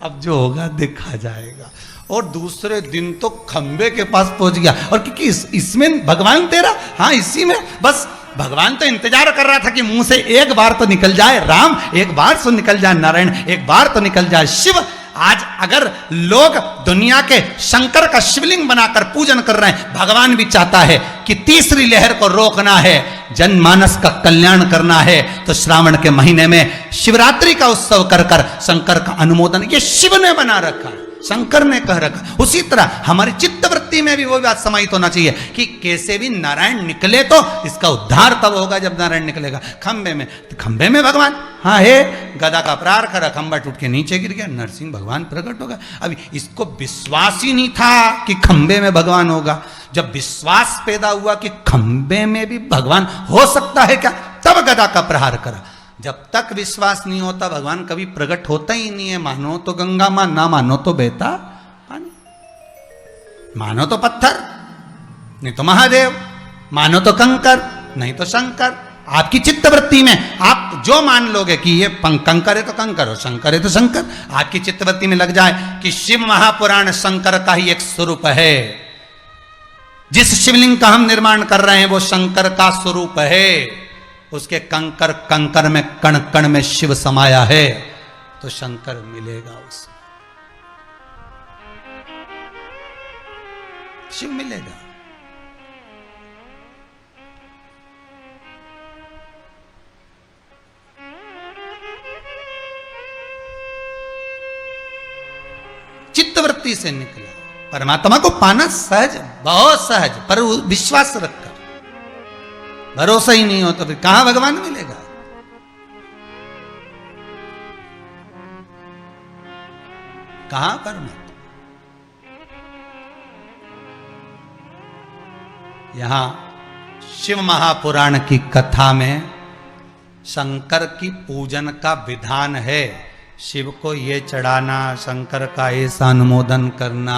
अब जो होगा देखा जाएगा। और दूसरे दिन तो खंबे के पास पहुंच गया। और क्योंकि इसमें भगवान तेरा, हाँ इसी में बस भगवान तो इंतजार कर रहा था कि मुंह से एक बार तो निकल जाए राम, एक बार तो निकल जाए नारायण, एक बार तो निकल जाए शिव। आज अगर लोग दुनिया के शंकर का शिवलिंग बनाकर पूजन कर रहे हैं, भगवान भी चाहता है कि तीसरी लहर को रोकना है, जनमानस का कल्याण करना है, तो श्रावण के महीने में शिवरात्रि का उत्सव कर कर शंकर का अनुमोदन ये शिव ने बना रखा है, शंकर ने कह रखा। उसी तरह हमारी चित्तवृत्ति में भी वो बात समाहित होना चाहिए कि कैसे भी नारायण निकले तो इसका उद्धार तब होगा जब नारायण निकलेगा। खंबे में, तो खंबे में भगवान, हाँ है, गदा का प्रहार करा, खंबा टूट के नीचे गिर गया, नरसिंह भगवान प्रकट होगा। अभी इसको विश्वास ही नहीं था कि खंबे में भगवान होगा। जब विश्वास पैदा हुआ कि खंबे में भी भगवान हो सकता है क्या, तब गदा का प्रहार करा। जब तक विश्वास नहीं होता भगवान कभी प्रकट होता ही नहीं है। मानो तो गंगा मां, ना मानो तो बहता पानी, मानो तो पत्थर नहीं तो महादेव, मानो तो कंकर नहीं तो शंकर। आपकी चित्तवृत्ति में आप जो मान लोगे कि ये कंकर है तो कंकर और शंकर है तो शंकर, आपकी चित्तवृत्ति में लग जाए कि शिव महापुराण शंकर का ही एक स्वरूप है। जिस शिवलिंग का हम निर्माण कर रहे हैं वो शंकर का स्वरूप है। उसके कंकर कंकर में कण कण में शिव समाया है, तो शंकर मिलेगा उसमें, शिव मिलेगा। प्रकृति से निकला। परमात्मा को पाना सहज, बहुत सहज, पर विश्वास रखकर। भरोसा ही नहीं हो तो फिर कहां भगवान मिलेगा? कहां परमात्मा? यहां शिव महापुराण की कथा में शंकर की पूजन का विधान है। शिव को ये चढ़ाना, शंकर का ऐसा अनुमोदन करना,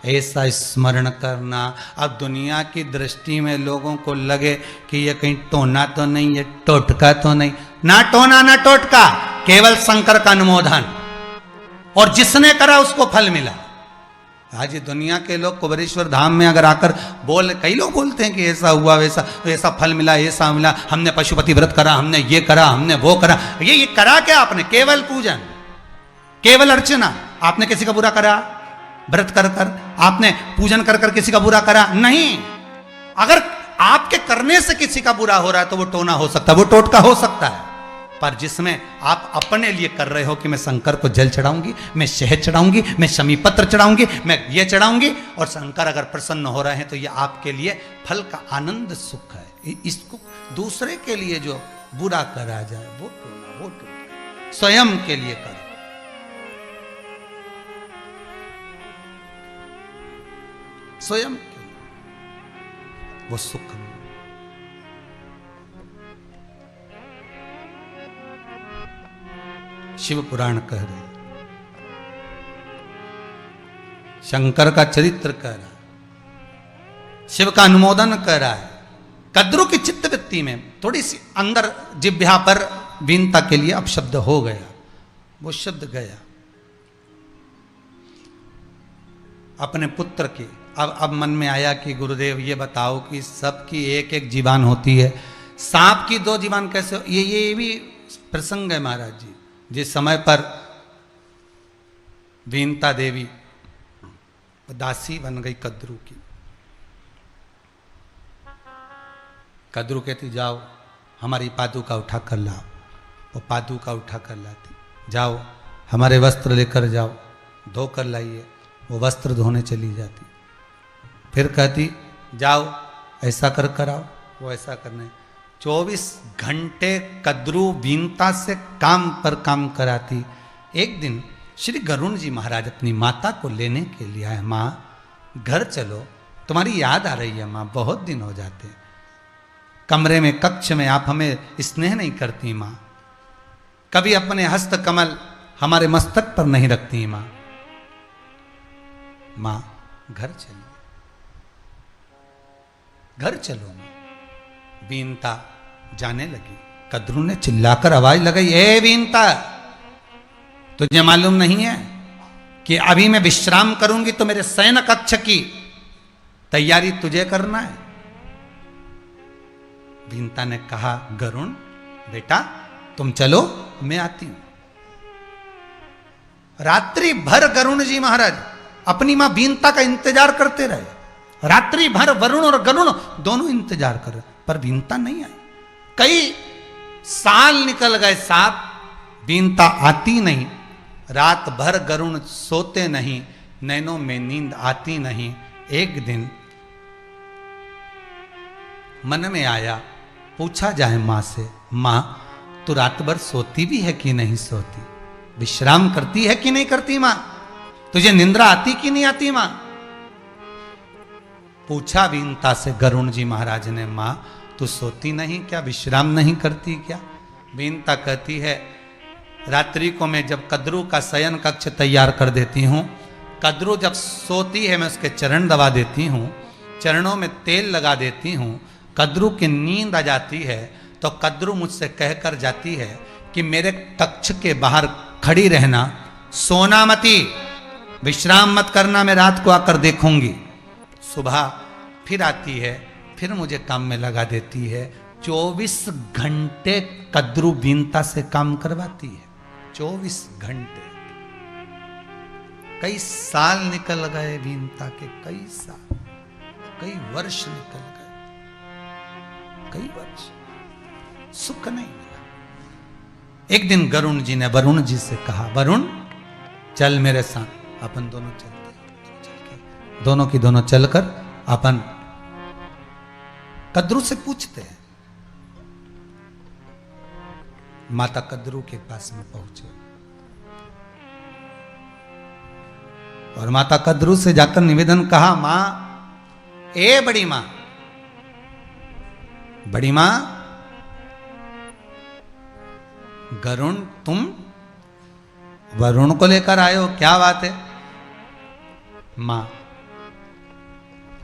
ऐसा स्मरण करना। अब दुनिया की दृष्टि में लोगों को लगे कि ये कहीं टोना तो नहीं, ये टोटका तो नहीं। ना टोना ना टोटका, केवल शंकर का अनुमोदन, और जिसने करा उसको फल मिला। आज दुनिया के लोग कुबेरेश्वर धाम में अगर आकर कई लोग बोलते हैं कि ऐसा हुआ, वैसा फल मिला, ऐसा मिला, हमने पशुपति व्रत करा, हमने ये करा, हमने वो करा। ये करा क्या आपने? केवल पूजन, केवल अर्चना। आपने किसी का बुरा करा? व्रत कर कर आपने पूजन कर कर किसी का बुरा करा? नहीं। अगर आपके करने से किसी का बुरा हो रहा है तो वो टोना हो सकता है, वो टोटका हो सकता है। पर जिसमें आप अपने लिए कर रहे हो कि मैं शंकर को जल चढ़ाऊंगी, मैं शहद चढ़ाऊंगी, मैं शमी पत्र चढ़ाऊंगी, मैं ये चढ़ाऊंगी, और शंकर अगर प्रसन्न हो रहे हैं तो ये आपके लिए फल का आनंद सुख है। इसको दूसरे के लिए जो बुरा करा जाए वो टोना, वो टोना। स्वयं के लिए करो, स्वयं के लिए वो सुख में। शिव पुराण कह रहे, शंकर का चरित्र कह रहा है, शिव का अनुमोदन कर रहा है। कद्रू की चित्तवृत्ति में थोड़ी सी अंदर जिह्वा पर वीनता के लिए अपशब्द हो गया, वो शब्द गया अपने पुत्र की। अब मन में आया कि गुरुदेव ये बताओ कि सबकी एक एक जीवान होती है, सांप की दो जीवान कैसे? ये भी प्रसंग है महाराज जी। जिस समय पर वीनता देवी दासी बन गई कद्रू की, कद्रू कहती जाओ हमारी पादुका उठा कर लाओ, वो पादुका उठा कर लाती। जाओ हमारे वस्त्र लेकर जाओ, धो कर लाइए, वो वस्त्र धोने चली जाती। फिर कहती जाओ ऐसा कर कर आओ, वो ऐसा करने। 24 घंटे कद्रू वीनता से काम पर काम कराती। एक दिन श्री गरुण जी महाराज अपनी माता को लेने के लिए आए। माँ घर चलो, तुम्हारी याद आ रही है माँ, बहुत दिन हो जाते। कमरे में, कक्ष में आप हमें स्नेह नहीं करती माँ, कभी अपने हस्त कमल हमारे मस्तक पर नहीं रखती माँ। माँ घर चलिए, घर चलो माँ। वीनता जाने लगी। कद्रू ने चिल्लाकर आवाज लगाई, ए वीनता, तुझे मालूम नहीं है कि अभी मैं विश्राम करूंगी तो मेरे शयन कक्ष की तैयारी तुझे करना है। वीनता ने कहा, गरुण बेटा तुम चलो, मैं आती हूं। रात्रि भर गरुण जी महाराज अपनी मां वीनता का इंतजार करते रहे। रात्रि भर वरुण और गरुण दोनों इंतजार कर रहे, पर वीनता नहीं आई। कई साल निकल गए, साथ वीनता आती नहीं। रात भर गरुण सोते नहीं, नैनों में नींद आती नहीं। एक दिन मन में आया, पूछा जाए मां से, मां तू रात भर सोती भी है कि नहीं सोती? विश्राम करती है कि नहीं करती मां? तुझे निंद्रा आती कि नहीं आती मां? पूछा वीनता से गरुण जी महाराज ने, मां तू सोती नहीं क्या, विश्राम नहीं करती क्या? वीनता कहती है, रात्रि को मैं जब कद्रू का शयन कक्ष तैयार कर देती हूँ, कद्रू जब सोती है मैं उसके चरण दबा देती हूँ, चरणों में तेल लगा देती हूँ, कद्रू की नींद आ जाती है तो कद्रू मुझसे कहकर जाती है कि मेरे कक्ष के बाहर खड़ी रहना, सोना मती, विश्राम मत करना, मैं रात को आकर देखूंगी। सुबह फिर आती है, फिर मुझे काम में लगा देती है। 24 घंटे कद्रू वीनता से काम करवाती है, 24 घंटे। कई साल निकल गए वीनता के, कई साल, कई वर्ष निकल गए, कई वर्ष, सुख नहीं मिला। एक दिन गरुण जी ने वरुण जी से कहा, वरुण चल मेरे साथ, अपन दोनों चलते। दोनों की दोनों चलकर अपन कद्रू से पूछते हैं। माता कद्रू के पास में पहुंचे और माता कद्रू से जाकर निवेदन कहा, मां, ए बड़ी मां, बड़ी मां, गरुण तुम वरुण को लेकर आए हो, क्या बात है? मां,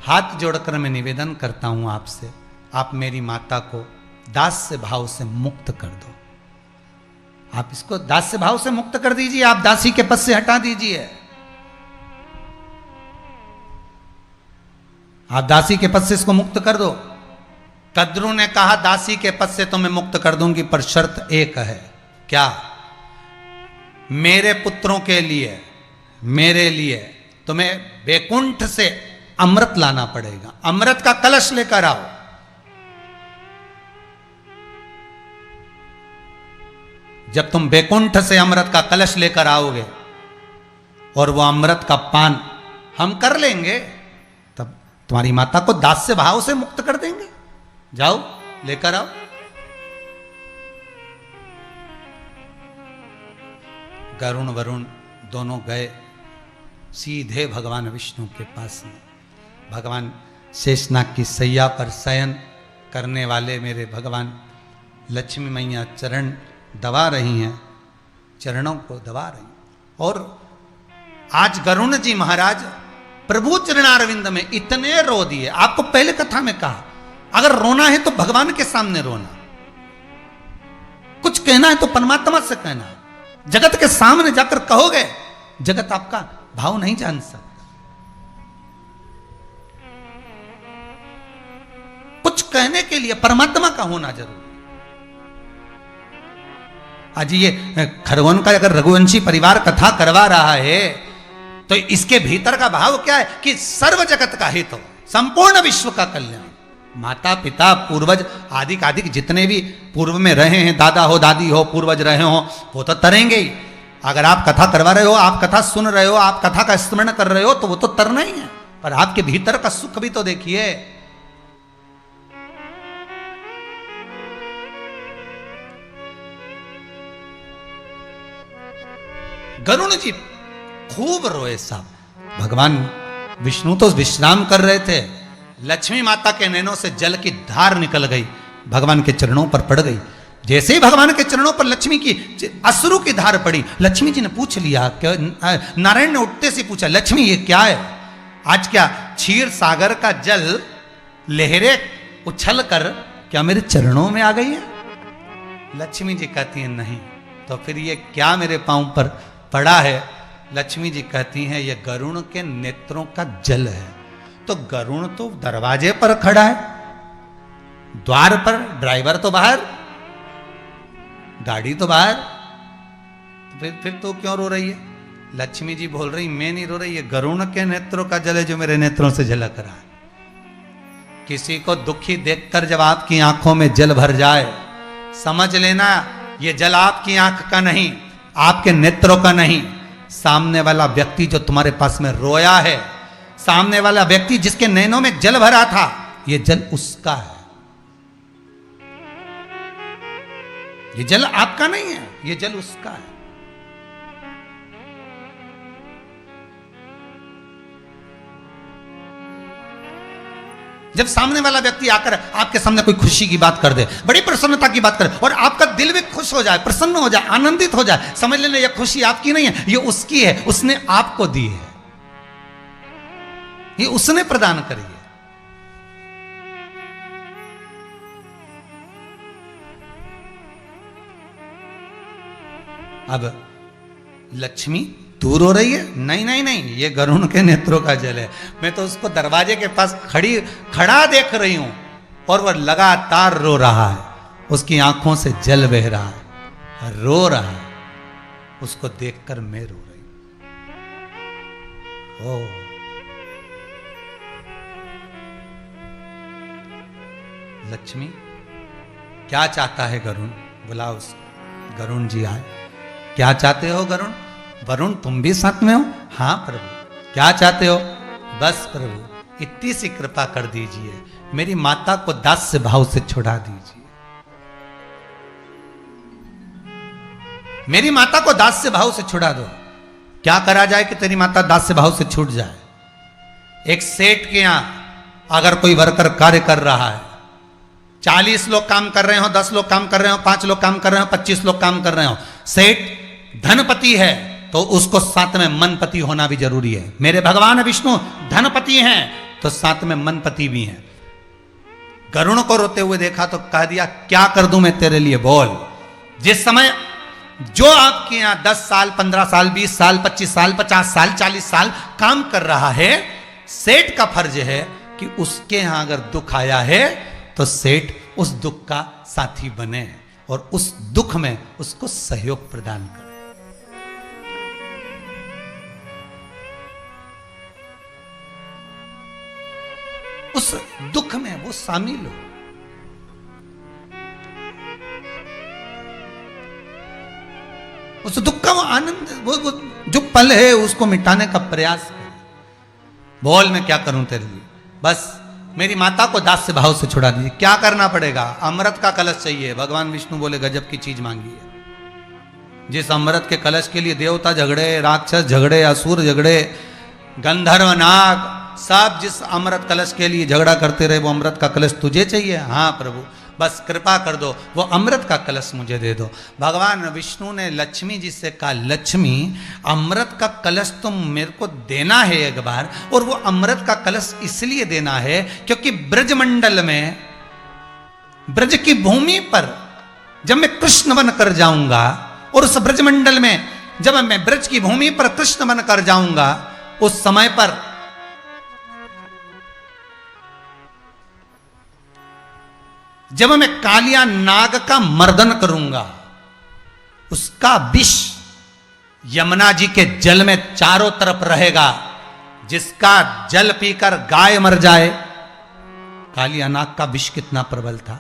हाथ जोड़कर मैं निवेदन करता हूं आपसे, आप मेरी माता को दास्य भाव से मुक्त कर दो। आप इसको दास्य भाव से मुक्त कर दीजिए, आप दासी के पद से हटा दीजिए। आप दासी के पद से इसको मुक्त कर दो। कद्रू ने कहा, दासी के पद से तो मैं मुक्त कर दूंगी, पर शर्त एक है। क्या? मेरे पुत्रों के लिए, मेरे लिए तुम्हें बैकुंठ से अमृत लाना पड़ेगा। अमृत का कलश लेकर आओ। जब तुम बैकुंठ से अमृत का कलश लेकर आओगे और वो अमृत का पान हम कर लेंगे, तब तुम्हारी माता को दास्य भाव से मुक्त कर देंगे। जाओ, लेकर आओ। गरुण वरुण दोनों गए सीधे भगवान विष्णु के पास में। भगवान शेषनाग की सैया पर शयन करने वाले मेरे भगवान लक्ष्मी मैया चरण दबा रही हैं, चरणों को दबा रही हैं। और आज गरुण जी महाराज प्रभु चरणारविंद में इतने रो दिए। आपको पहले कथा में कहा, अगर रोना है तो भगवान के सामने रोना, कुछ कहना है तो परमात्मा से कहना। जगत के सामने जाकर कहोगे, जगत आपका भाव नहीं जान सकता। कुछ कहने के लिए परमात्मा का होना जरूरी। आज ये खरगोन का अगर रघुवंशी परिवार कथा करवा रहा है तो इसके भीतर का भाव क्या है कि सर्व जगत का हित हो, संपूर्ण विश्व का कल्याण। माता पिता पूर्वज आदि आदि जितने भी पूर्व में रहे हैं, दादा हो दादी हो पूर्वज रहे हो, वो तो तरेंगे ही। अगर आप कथा करवा रहे हो, आप कथा सुन रहे हो, आप कथा का स्मरण कर रहे हो, तो वो तो तरना ही है। पर आपके भीतर का सुख भी तो देखिए। गरुण जी खूब रोए साहब। भगवान विष्णु तो विश्राम कर रहे थे, लक्ष्मी माता के नैनों से जल की धार निकल गई, भगवान के चरणों पर पड़ गई। जैसे ही भगवान के चरणों पर लक्ष्मी की अश्रु की धार पड़ी, लक्ष्मी जी ने पूछ लिया, नारायण ने उठते से पूछा, लक्ष्मी ये क्या है? आज क्या क्षीर सागर का जल लहरें उछल कर क्या मेरे चरणों में आ गई है? लक्ष्मी जी कहती है नहीं। तो फिर ये क्या मेरे पांव पर पड़ा है? लक्ष्मी जी कहती हैं ये गरुण के नेत्रों का जल है। तो गरुण तो दरवाजे पर खड़ा है, द्वार पर, ड्राइवर तो बाहर, गाड़ी तो बाहर, फिर तो क्यों रो रही है? लक्ष्मी जी बोल रही मैं नहीं रो रही, ये गरुण के नेत्रों का जल है जो मेरे नेत्रों से झलक रहा है। किसी को दुखी देखकर जब आपकी आंखों में जल भर जाए, समझ लेना ये जल आपकी आंख का नहीं, आपके नेत्रों का नहीं, सामने वाला व्यक्ति जो तुम्हारे पास में रोया है, सामने वाला व्यक्ति जिसके नैनों में जल भरा था, ये जल उसका है। ये जल आपका नहीं है, ये जल उसका है। जब सामने वाला व्यक्ति आकर आपके सामने कोई खुशी की बात कर दे, बड़ी प्रसन्नता की बात करे और आपका दिल भी खुश हो जाए, प्रसन्न हो जाए, आनंदित हो जाए, समझ लेना यह खुशी आपकी नहीं है, ये उसकी है, उसने आपको दी है, ये उसने प्रदान करी है। अब लक्ष्मी दूर हो रही है, नहीं नहीं नहीं, ये गरुण के नेत्रों का जल है। मैं तो उसको दरवाजे के पास खड़ा देख रही हूं और वह लगातार रो रहा है, उसकी आंखों से जल बह रहा है, रो रहा है, उसको देखकर मैं रो रही हूं। ओ लक्ष्मी क्या चाहता है गरुण? बुलाओ उसको। गरुण जी आए। क्या चाहते हो गरुण? वरुण तुम भी साथ में हो? हाँ प्रभु। क्या चाहते हो? बस प्रभु इतनी सी कृपा कर दीजिए, मेरी माता को दास्य भाव से छुड़ा दीजिए, मेरी माता को दास्य भाव से छुड़ा दो। क्या करा जाए कि तेरी माता दास्य भाव से छूट जाए? एक सेठ के यहां अगर कोई वर्कर कार्य कर रहा है, 40 लोग काम कर रहे हो, 10 लोग काम कर रहे हो, 5 लोग काम कर रहे हो, 25 लोग काम कर रहे हो, सेठ धनपति है तो उसको साथ में मनपति होना भी जरूरी है। मेरे भगवान विष्णु धनपति हैं तो साथ में मनपति भी हैं। गरुण को रोते हुए देखा तो कह दिया क्या कर दूं मैं तेरे लिए, बोल। जिस समय जो आपके यहां 10 साल 15 साल 20 साल 25 साल 50 साल 40 साल काम कर रहा है, सेठ का फर्ज है कि उसके यहां अगर दुख आया है तो सेठ उस दुख का साथी बने और उस दुख में उसको सहयोग प्रदान करे। उस दुख में वो शामिल हो। उस दुख का वो आनंद, वो जो पल है उसको मिटाने का प्रयास कर। बोल मैं क्या करूं तेरे लिए, बस मेरी माता को दास्य भाव से छुड़ा दीजिए। क्या करना पड़ेगा? अमृत का कलश चाहिए। भगवान विष्णु बोले गजब की चीज मांगी है। जिस अमृत के कलश के लिए देवता झगड़े, राक्षस झगड़े, असुर झगड़े, गंधर्व नाग सब जिस अमृत कलश के लिए झगड़ा करते रहे, वो अमृत का कलश तुझे चाहिए? हाँ प्रभु, बस कृपा कर दो, वो अमृत का कलश मुझे दे दो। भगवान विष्णु ने लक्ष्मी जी से कहा, लक्ष्मी अमृत का कलश तुम मेरे को देना है एक बार, और वो अमृत का कलश इसलिए देना है क्योंकि ब्रजमंडल में, ब्रज की भूमि पर जब मैं कृष्ण बन कर जाऊंगा, और उस ब्रजमंडल में जब मैं ब्रज की भूमि पर कृष्ण बन कर जाऊंगा, उस समय पर जब मैं कालिया नाग का मर्दन करूंगा, उसका विष यमुना जी के जल में चारों तरफ रहेगा। जिसका जल पीकर गाय मर जाए, कालिया नाग का विष कितना प्रबल था,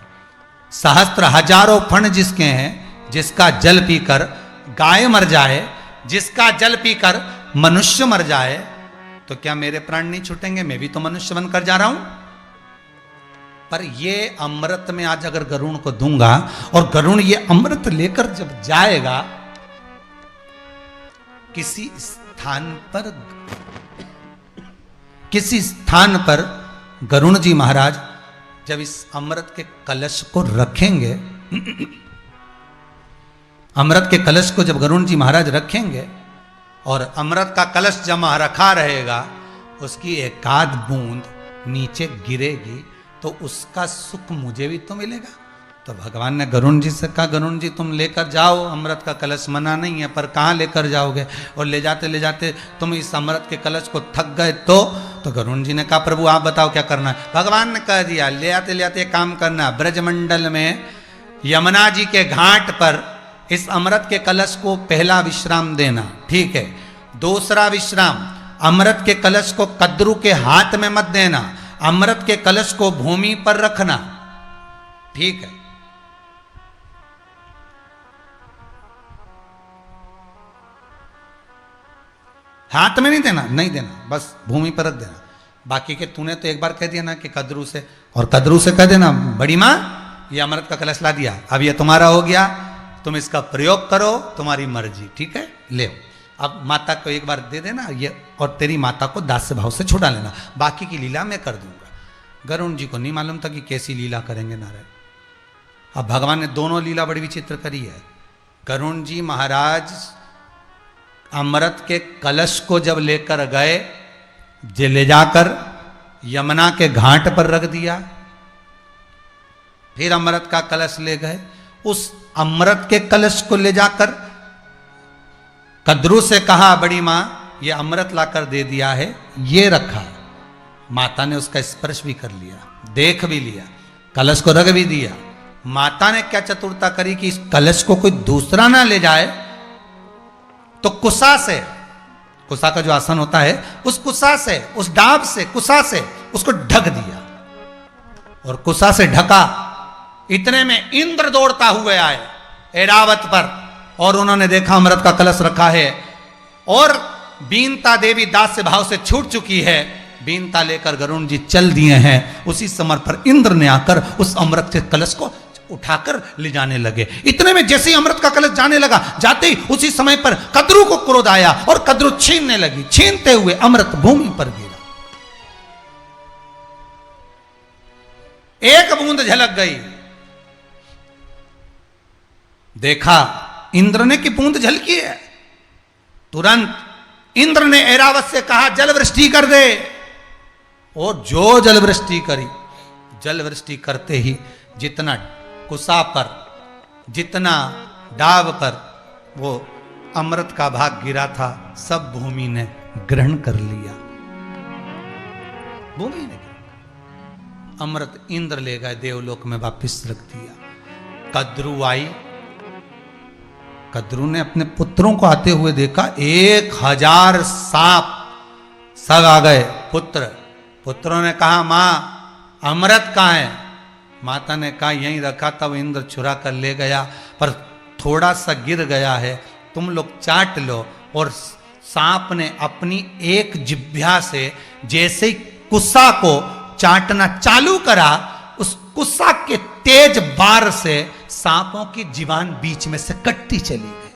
सहस्त्र हजारों फण जिसके हैं, जिसका जल पीकर गाय मर जाए, जिसका जल पीकर मनुष्य मर जाए, तो क्या मेरे प्राण नहीं छूटेंगे? मैं भी तो मनुष्य बनकर जा रहा हूं। पर ये अमृत में आज अगर गरुण को दूंगा, और गरुण ये अमृत लेकर जब जाएगा किसी स्थान पर गरुण जी महाराज जब इस अमृत के कलश को रखेंगे, अमृत के कलश को जब गरुण जी महाराज रखेंगे और अमृत का कलश जमा रखा रहेगा, उसकी एकाध बूंद नीचे गिरेगी तो उसका सुख मुझे भी तो मिलेगा। तो भगवान ने गरुण जी से कहा, गरुण जी तुम लेकर जाओ, अमृत का कलश मना नहीं है, पर कहाँ लेकर जाओगे? और ले जाते तुम इस अमृत के कलश को थक गए तो गरुण जी ने कहा, प्रभु आप बताओ क्या करना है? भगवान ने कह दिया, ले आते काम करना, ब्रजमंडल में यमुना जी के घाट पर इस अमृत के कलश को पहला विश्राम देना, ठीक है। दूसरा विश्राम, अमृत के कलश को कद्रू के हाथ में मत देना, अमृत के कलश को भूमि पर रखना, ठीक है। हाथ में नहीं देना, बस भूमि पर रख देना। बाकी के तूने तो एक बार कह दिया ना कि कद्रू से, और कद्रू से कह देना, बड़ी मां ये अमृत का कलश ला दिया, अब ये तुम्हारा हो गया, तुम इसका प्रयोग करो, तुम्हारी मर्जी, ठीक है, ले। अब माता को एक बार दे देना ये, और तेरी माता को दास्य भाव से छुड़ा लेना, बाकी की लीला मैं कर दूंगा। गरुण जी को नहीं मालूम था कि कैसी लीला करेंगे नारायण। अब भगवान ने दोनों लीला बड़ी विचित्र करी है। गरुण जी महाराज अमृत के कलश को जब लेकर गए, ले जाकर यमुना के घाट पर रख दिया, फिर अमृत का कलश ले गए, उस अमृत के कलश को ले जाकर कद्रू से कहा, बड़ी मां ये अमृत लाकर दे दिया है, ये रखा। माता ने उसका स्पर्श भी कर लिया, देख भी लिया, कलश को रख भी दिया। माता ने क्या चतुरता करी कि इस कलश को कोई दूसरा ना ले जाए, तो कुसा से, कुसा का जो आसन होता है, उस कुसा से, उस डाब से, कुसा से उसको ढक दिया, और कुसा से ढका। इतने में इंद्र दौड़ता हुए आए ऐरावत पर, और उन्होंने देखा अमृत का कलश रखा है, और बीनता देवी दास्य भाव से छूट चुकी है, बीनता लेकर गरुण जी चल दिए हैं, उसी समय पर इंद्र ने आकर उस अमृत के कलश को उठाकर ले जाने लगे। इतने में जैसे ही अमृत का कलश जाने लगा, जाते ही उसी समय पर कद्रू को क्रोध आया और कद्रू छीनने लगी। छीनते हुए अमृत भूमि पर गिरा, एक बूंद झलक गई। देखा इंद्र ने कि बूंद झलकी है, तुरंत इंद्र ने ऐरावत से कहा जल वृष्टि कर दे, और जो जल वृष्टि करी, जल वृष्टि करते ही जितना कुसा पर, जितना डाब पर वो अमृत का भाग गिरा था, सब भूमि ने ग्रहण कर लिया। भूमि ने अमृत इंद्र ले गए, देवलोक में वापिस रख दिया। कद्रू आई, कद्रू ने अपने पुत्रों को आते हुए देखा, 1000 सांप सब आ गए। पुत्रों ने कहा मां अमृत कहां है? माता ने कहा यहीं रखा था, वो इंद्र चुरा कर ले गया, पर थोड़ा सा गिर गया है, तुम लोग चाट लो। और सांप ने अपनी एक जिह्वा से जैसे ही कुस्सा को चाटना चालू करा, उस कुस्सा के तेज बार से सांपों की जीवान बीच में से कटती चली गई।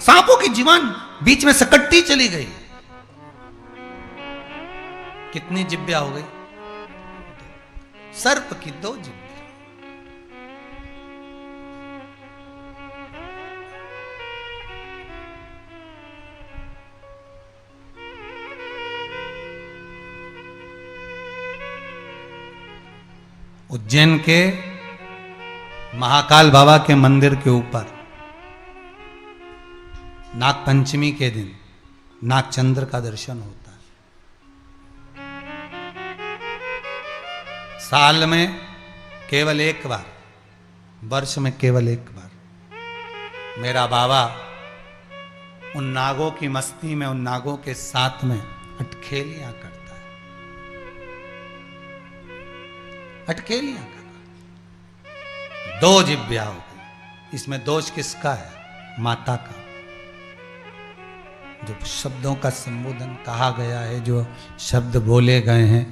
सांपों की जीवान बीच में से कटती चली गई। कितनी जिब्बिया हो गई? सर्प की 2 जिब्बिया। उज्जैन के महाकाल बाबा के मंदिर के ऊपर नाग पंचमी के दिन नागचंद्र का दर्शन होता है। साल में केवल एक बार, वर्ष में केवल एक बार मेरा बाबा उन नागों की मस्ती में, उन नागों के साथ में अटखेलियां करता है। अटखेलियां करता। 2 जिब्बिया हो गई। इसमें दोष किसका है? माता का। जो शब्दों का संबोधन कहा गया है, जो शब्द बोले गए हैं,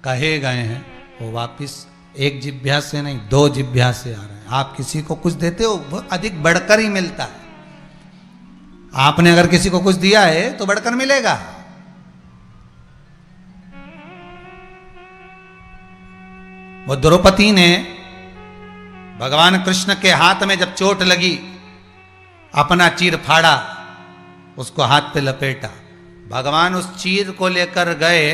कहे गए हैं, वो वापिस एक जिह्वा से नहीं 2 जिह्वा से आ रहे हैं। आप किसी को कुछ देते हो, वो अधिक बढ़कर ही मिलता है। आपने अगर किसी को कुछ दिया है तो बढ़कर मिलेगा। वो द्रौपदी ने भगवान कृष्ण के हाथ में जब चोट लगी, अपना चीर फाड़ा, उसको हाथ पे लपेटा। भगवान उस चीर को लेकर गए,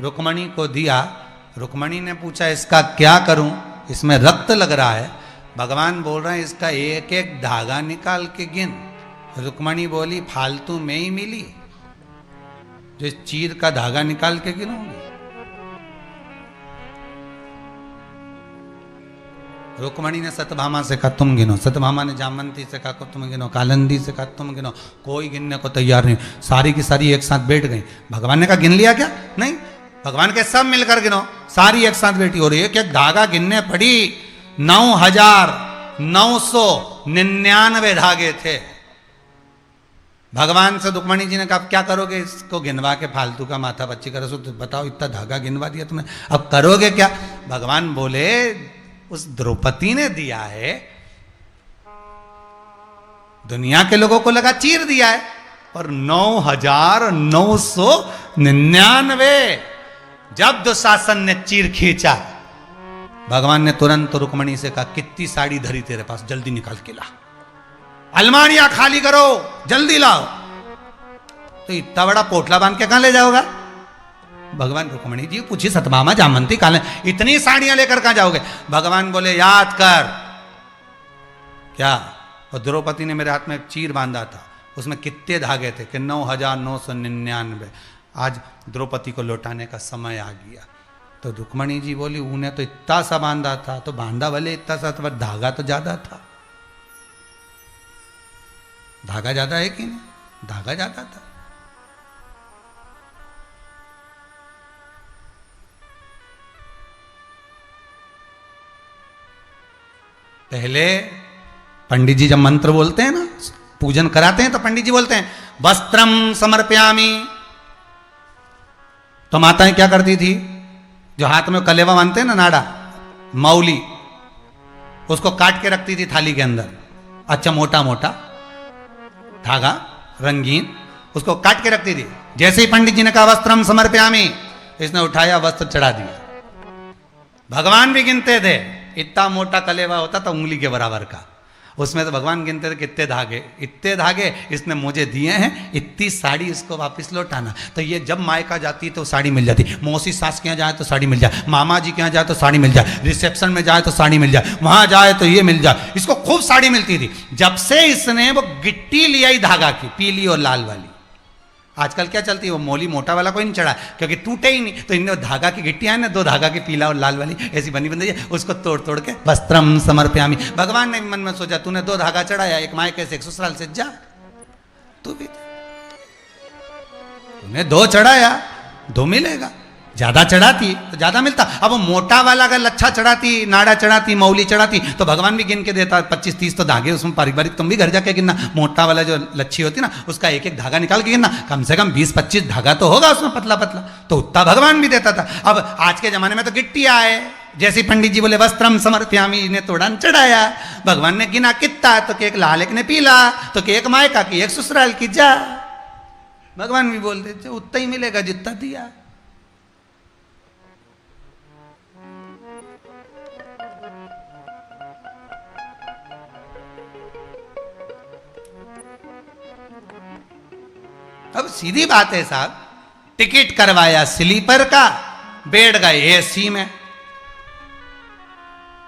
रुक्मणी को दिया। रुक्मणी ने पूछा इसका क्या करूं, इसमें रक्त लग रहा है। भगवान बोल रहे हैं इसका एक एक धागा निकाल के गिन। रुक्मणी बोली फालतू में ही मिली, जो चीर का धागा निकाल के गिनोगी? रुक्मणी ने सत्यभामा से कहा तुम गिनो, सत्यभामा ने जामवंती से कहा तुम गिनो, कालिंदी से कहा तुम गिनो। कोई गिनने को तैयार नहीं, सारी की सारी एक साथ बैठ गई। भगवान ने कहा गिन लिया क्या? नहीं। भगवान के सब मिलकर गिनो, सारी एक साथ बैठी और एक एक धागा गिनने पड़ी। 9999 धागे थे। भगवान से रुक्मणी जी ने कहा क्या करोगे इसको गिनवा के? फालतू का माथा बच्ची करो, तो बताओ इतना धागा गिनवा दिया तुमने, अब करोगे क्या? भगवान बोले उस द्रौपदी ने दिया है, दुनिया के लोगों को लगा चीर दिया है, और 9999 जब दुशासन ने चीर खींचा, भगवान ने तुरंत रुक्मणी से कहा कितनी साड़ी धरी तेरे पास, जल्दी निकाल के ला, अलमारियां खाली करो, जल्दी लाओ। तो इतना बड़ा पोटला बांध के कहां ले जाओगा? भगवान रुक्मणी जी पूछी सत्यभामा जामवंती काले इतनी साड़ियां लेकर कहां जाओगे? भगवान बोले याद कर क्या, और द्रौपदी ने मेरे हाथ में एक चीर बांधा था, उसमें कितने धागे थे कि 9999। आज द्रौपदी को लौटाने का समय आ गया। तो रुक्मणी जी बोली उन्हें तो इतना सा बांधा था, तो बांधा भले इतना सा, पर धागा तो ज्यादा था। धागा ज्यादा है कि नहीं? धागा ज्यादा था। पहले पंडित जी जब मंत्र बोलते हैं ना, पूजन कराते हैं, तो पंडित जी बोलते हैं वस्त्रम समर्पयामि। तो माताएं क्या करती थी, जो हाथ में कलेवा बांधते हैं ना, नाड़ा, मौली, उसको काट के रखती थी थाली के अंदर। अच्छा मोटा मोटा धागा रंगीन, उसको काट के रखती थी। जैसे ही पंडित जी ने कहा वस्त्रम समर्पयामि, इसने उठाया, वस्त्र चढ़ा दिया। भगवान भी गिनते थे, इतना मोटा कलेवा होता था उंगली के बराबर का, उसमें तो भगवान गिनते थे कितने धागे, इतने धागे इसने मुझे दिए हैं, इतनी साड़ी इसको वापस लौटाना। तो ये जब मायका जाती तो साड़ी मिल जाती, मौसी सास के यहाँ जाए तो साड़ी मिल जाए, मामा जी के यहाँ जाए तो साड़ी मिल जाए, रिसेप्शन में जाए तो साड़ी मिल जाए, वहां जाए तो ये मिल जाए, इसको खूब साड़ी मिलती थी। जब से इसने वो गिट्टी लिया ही धागा की, पीली और लाल वाली। आजकल क्या चलती है, वो मोली मोटा वाला कोई नहीं चढ़ा, क्योंकि टूटे ही नहीं, तो इनने धागा की गिट्टियां है ना, दो धागा की, पीला और लाल वाली, ऐसी बनी बंदी है, उसको तोड़ तोड़ के वस्त्रम समर्पयामि। भगवान ने मन में सोचा, तूने दो धागा चढ़ाया, एक मायके से एक ससुराल से, जा तू भी, तूने दो चढ़ाया, दो मिलेगा, ज्यादा चढ़ाती तो ज्यादा मिलता। अब वो मोटा वाला अगर लच्छा चढ़ाती, नाड़ा चढ़ाती, मौली चढ़ाती, तो भगवान भी गिन के देता 25-30 तो धागे उसमें पारिवारिक, तुम भी घर जाके गिनना, मोटा वाला जो लच्छी होती ना, उसका एक एक धागा निकाल के गिनना, कम से कम 20-25 धागा तो होगा उसमें, पतला पतला, तो उतना भगवान भी देता था। अब आज के जमाने में तो गिट्टियां आए, जैसे पंडित जी बोले वस्त्रम समर्पयामि, ने तोड़ा चढ़ाया, भगवान ने गिना कितना, तो एक लाल, एक ने पीला, तो एक मायका की, एक ससुराल की, जा। भगवान भी बोल देते उतना ही मिलेगा जितना दिया। अब सीधी बात है साहब, टिकट करवाया स्लीपर का, बैठ गए एसी में,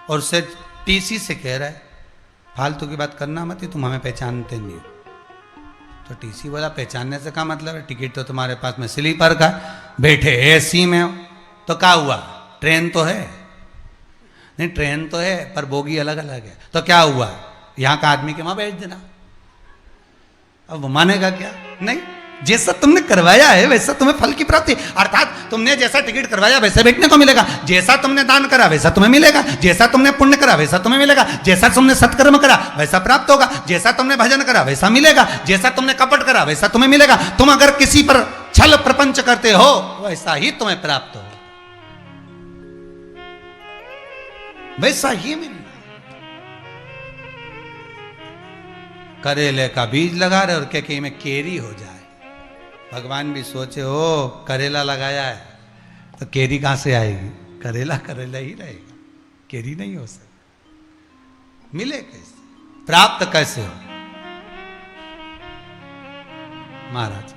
और से टीसी से कह रहा है फालतू की बात करना मत, तुम हमें पहचानते नहीं। तो टीसी बोला पहचानने से क्या मतलब है, टिकट तो तुम्हारे पास में स्लीपर का, बैठे एसी में हो। तो क्या हुआ, ट्रेन तो है, नहीं ट्रेन तो है पर बोगी अलग अलग है, तो क्या हुआ, यहां का आदमी के वहां बैठ देना। अब वो मानेगा क्या, नहीं, जैसा तुमने करवाया है वैसा तुम्हें फल की प्राप्ति, अर्थात तुमने जैसा टिकट करवाया वैसा बैठने को मिलेगा, जैसा तुमने दान करा वैसा तुम्हें मिलेगा, जैसा तुमने पुण्य करा वैसा तुम्हें मिलेगा, जैसा तुमने सत्कर्म करा वैसा प्राप्त होगा, जैसा तुमने भजन करा वैसा मिलेगा, जैसा तुमने कपट करा वैसा तुम्हें मिलेगा। तुम अगर किसी पर छल प्रपंच करते हो वैसा ही तुम्हें प्राप्त होगा, वैसा ही मिलेगा। करेले का बीज लगा रहे और क्या कि में केरी हो जाए। भगवान भी सोचे ओ करेला लगाया है तो केरी कहां से आएगी, करेला करेला ही रहेगा, केरी नहीं हो सकती। मिले कैसे, प्राप्त कैसे हो। महाराज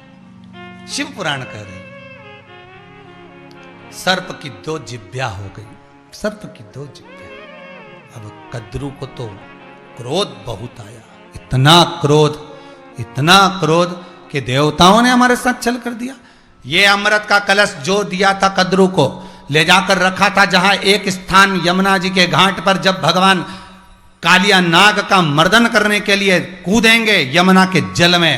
शिव पुराण कह रहे सर्प की दो जिब्या हो गई, सर्प की दो जिब्या। अब कद्रू को तो क्रोध बहुत आया, इतना क्रोध कि देवताओं ने हमारे साथ छल कर दिया। ये अमृत का कलश जो दिया था कद्रू को, ले जाकर रखा था जहां एक स्थान यमुना जी के घाट पर, जब भगवान कालिया नाग का मर्दन करने के लिए कूदेंगे यमुना के जल में,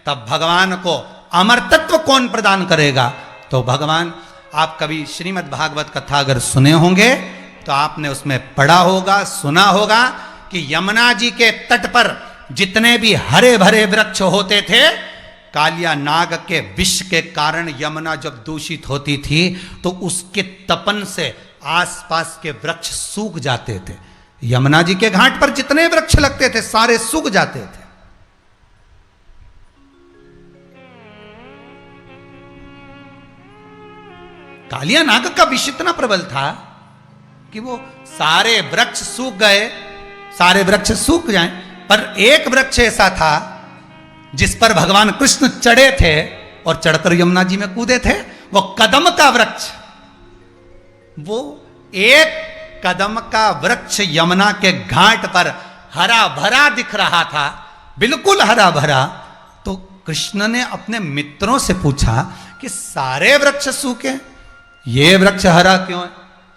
तब भगवान को अमरतत्व कौन प्रदान करेगा। तो भगवान, आप कभी श्रीमद् भागवत कथा अगर सुने होंगे तो आपने उसमें पढ़ा होगा, सुना होगा कि यमुना जी के तट पर जितने भी हरे भरे वृक्ष होते थे, कालिया नाग के विष के कारण यमुना जब दूषित होती थी तो उसके तपन से आसपास के वृक्ष सूख जाते थे। यमुना जी के घाट पर जितने वृक्ष लगते थे सारे सूख जाते थे। कालिया नाग का विष इतना प्रबल था कि वो सारे वृक्ष सूख गए, सारे वृक्ष सूख जाएं, पर एक वृक्ष ऐसा था जिस पर भगवान कृष्ण चढ़े थे और चढ़कर यमुना जी में कूदे थे, वो कदम का वृक्ष। वो एक कदम का वृक्ष यमुना के घाट पर हरा भरा दिख रहा था, बिल्कुल हरा भरा। तो कृष्ण ने अपने मित्रों से पूछा कि सारे वृक्ष सूखे, ये वृक्ष हरा क्यों है,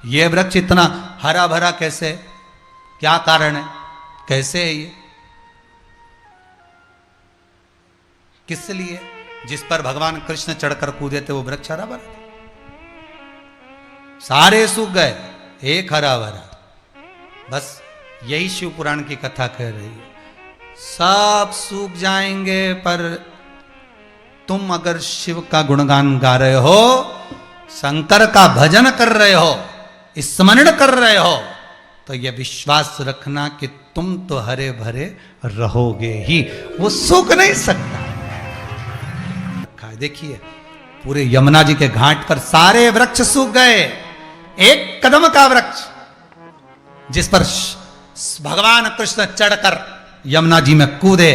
ये वृक्ष इतना हरा भरा कैसे, क्या कारण है, कैसे है ये, किस लिए, जिस पर भगवान कृष्ण चढ़कर कूदे थे वो वृक्ष हरा भरा था। सारे सूख गए, एक हरा भरा। बस यही शिव पुराण की कथा कह रही है। सब सूख जाएंगे, पर तुम अगर शिव का गुणगान गा रहे हो, शंकर का भजन कर रहे हो, स्मरण कर रहे हो, तो यह विश्वास रखना कि तुम तो हरे भरे रहोगे ही, वो सूख नहीं सकता। देखिए पूरे यमुना जी के घाट पर सारे वृक्ष सूख गए, एक कदम का वृक्ष जिस पर भगवान कृष्ण चढ़कर यमुना जी में कूदे,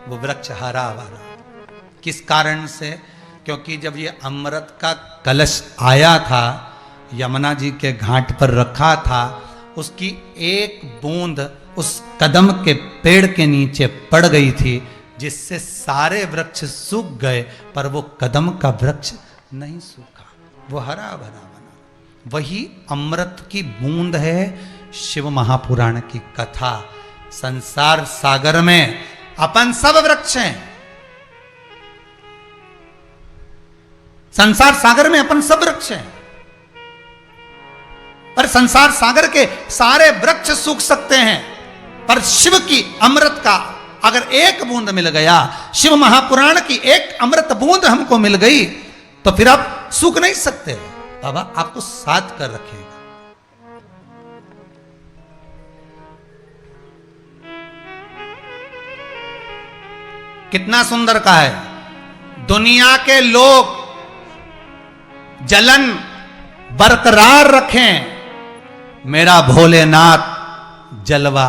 वो वृक्ष हरा भरा। किस कारण से? क्योंकि जब ये अमृत का कलश आया था, यमुना जी के घाट पर रखा था, उसकी एक बूंद उस कदम के पेड़ के नीचे पड़ गई थी, जिससे सारे वृक्ष सूख गए, पर वो कदम का वृक्ष नहीं सूखा, वो हरा भरा बना। वही अमृत की बूंद है शिव महापुराण की कथा। संसार सागर में अपन सब वृक्ष हैं, संसार सागर में अपन सब वृक्ष हैं, पर संसार सागर के सारे वृक्ष सूख सकते हैं, पर शिव की अमृत का अगर एक बूंद मिल गया, शिव महापुराण की एक अमृत बूंद हमको मिल गई, तो फिर आप सूख नहीं सकते। बाबा आपको साथ कर रखेगा। कितना सुंदर कहा है, दुनिया के लोग जलन बरकरार रखें, मेरा भोलेनाथ जलवा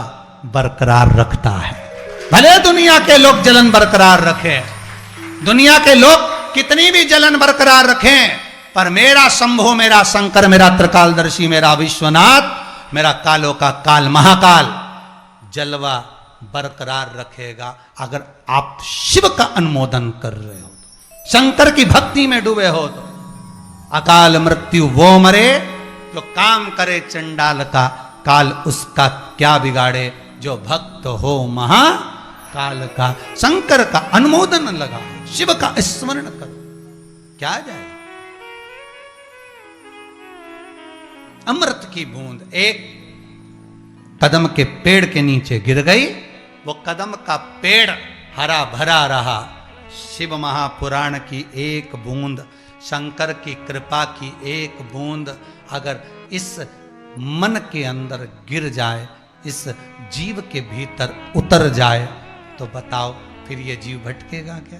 बरकरार रखता है। भले दुनिया के लोग जलन बरकरार रखें, दुनिया के लोग कितनी भी जलन बरकरार रखें, पर मेरा शंभो, मेरा शंकर, मेरा त्रिकालदर्शी, मेरा विश्वनाथ, मेरा कालों का काल महाकाल जलवा बरकरार रखेगा। अगर आप शिव का अनुमोदन कर रहे हो, शंकर की भक्ति में डूबे हो, तो अकाल मृत्यु वो मरे जो काम करे चंडाल का, काल उसका क्या बिगाड़े जो भक्त हो महाकाल का। शंकर का अनुमोदन लगा, शिव का स्मरण करो, क्या जाए। अमृत की बूंद एक कदम के पेड़ के नीचे गिर गई, वो कदम का पेड़ हरा भरा रहा। शिव महापुराण की एक बूंद, शंकर की कृपा की एक बूंद अगर इस मन के अंदर गिर जाए, इस जीव के भीतर उतर जाए, तो बताओ फिर ये जीव भटकेगा क्या?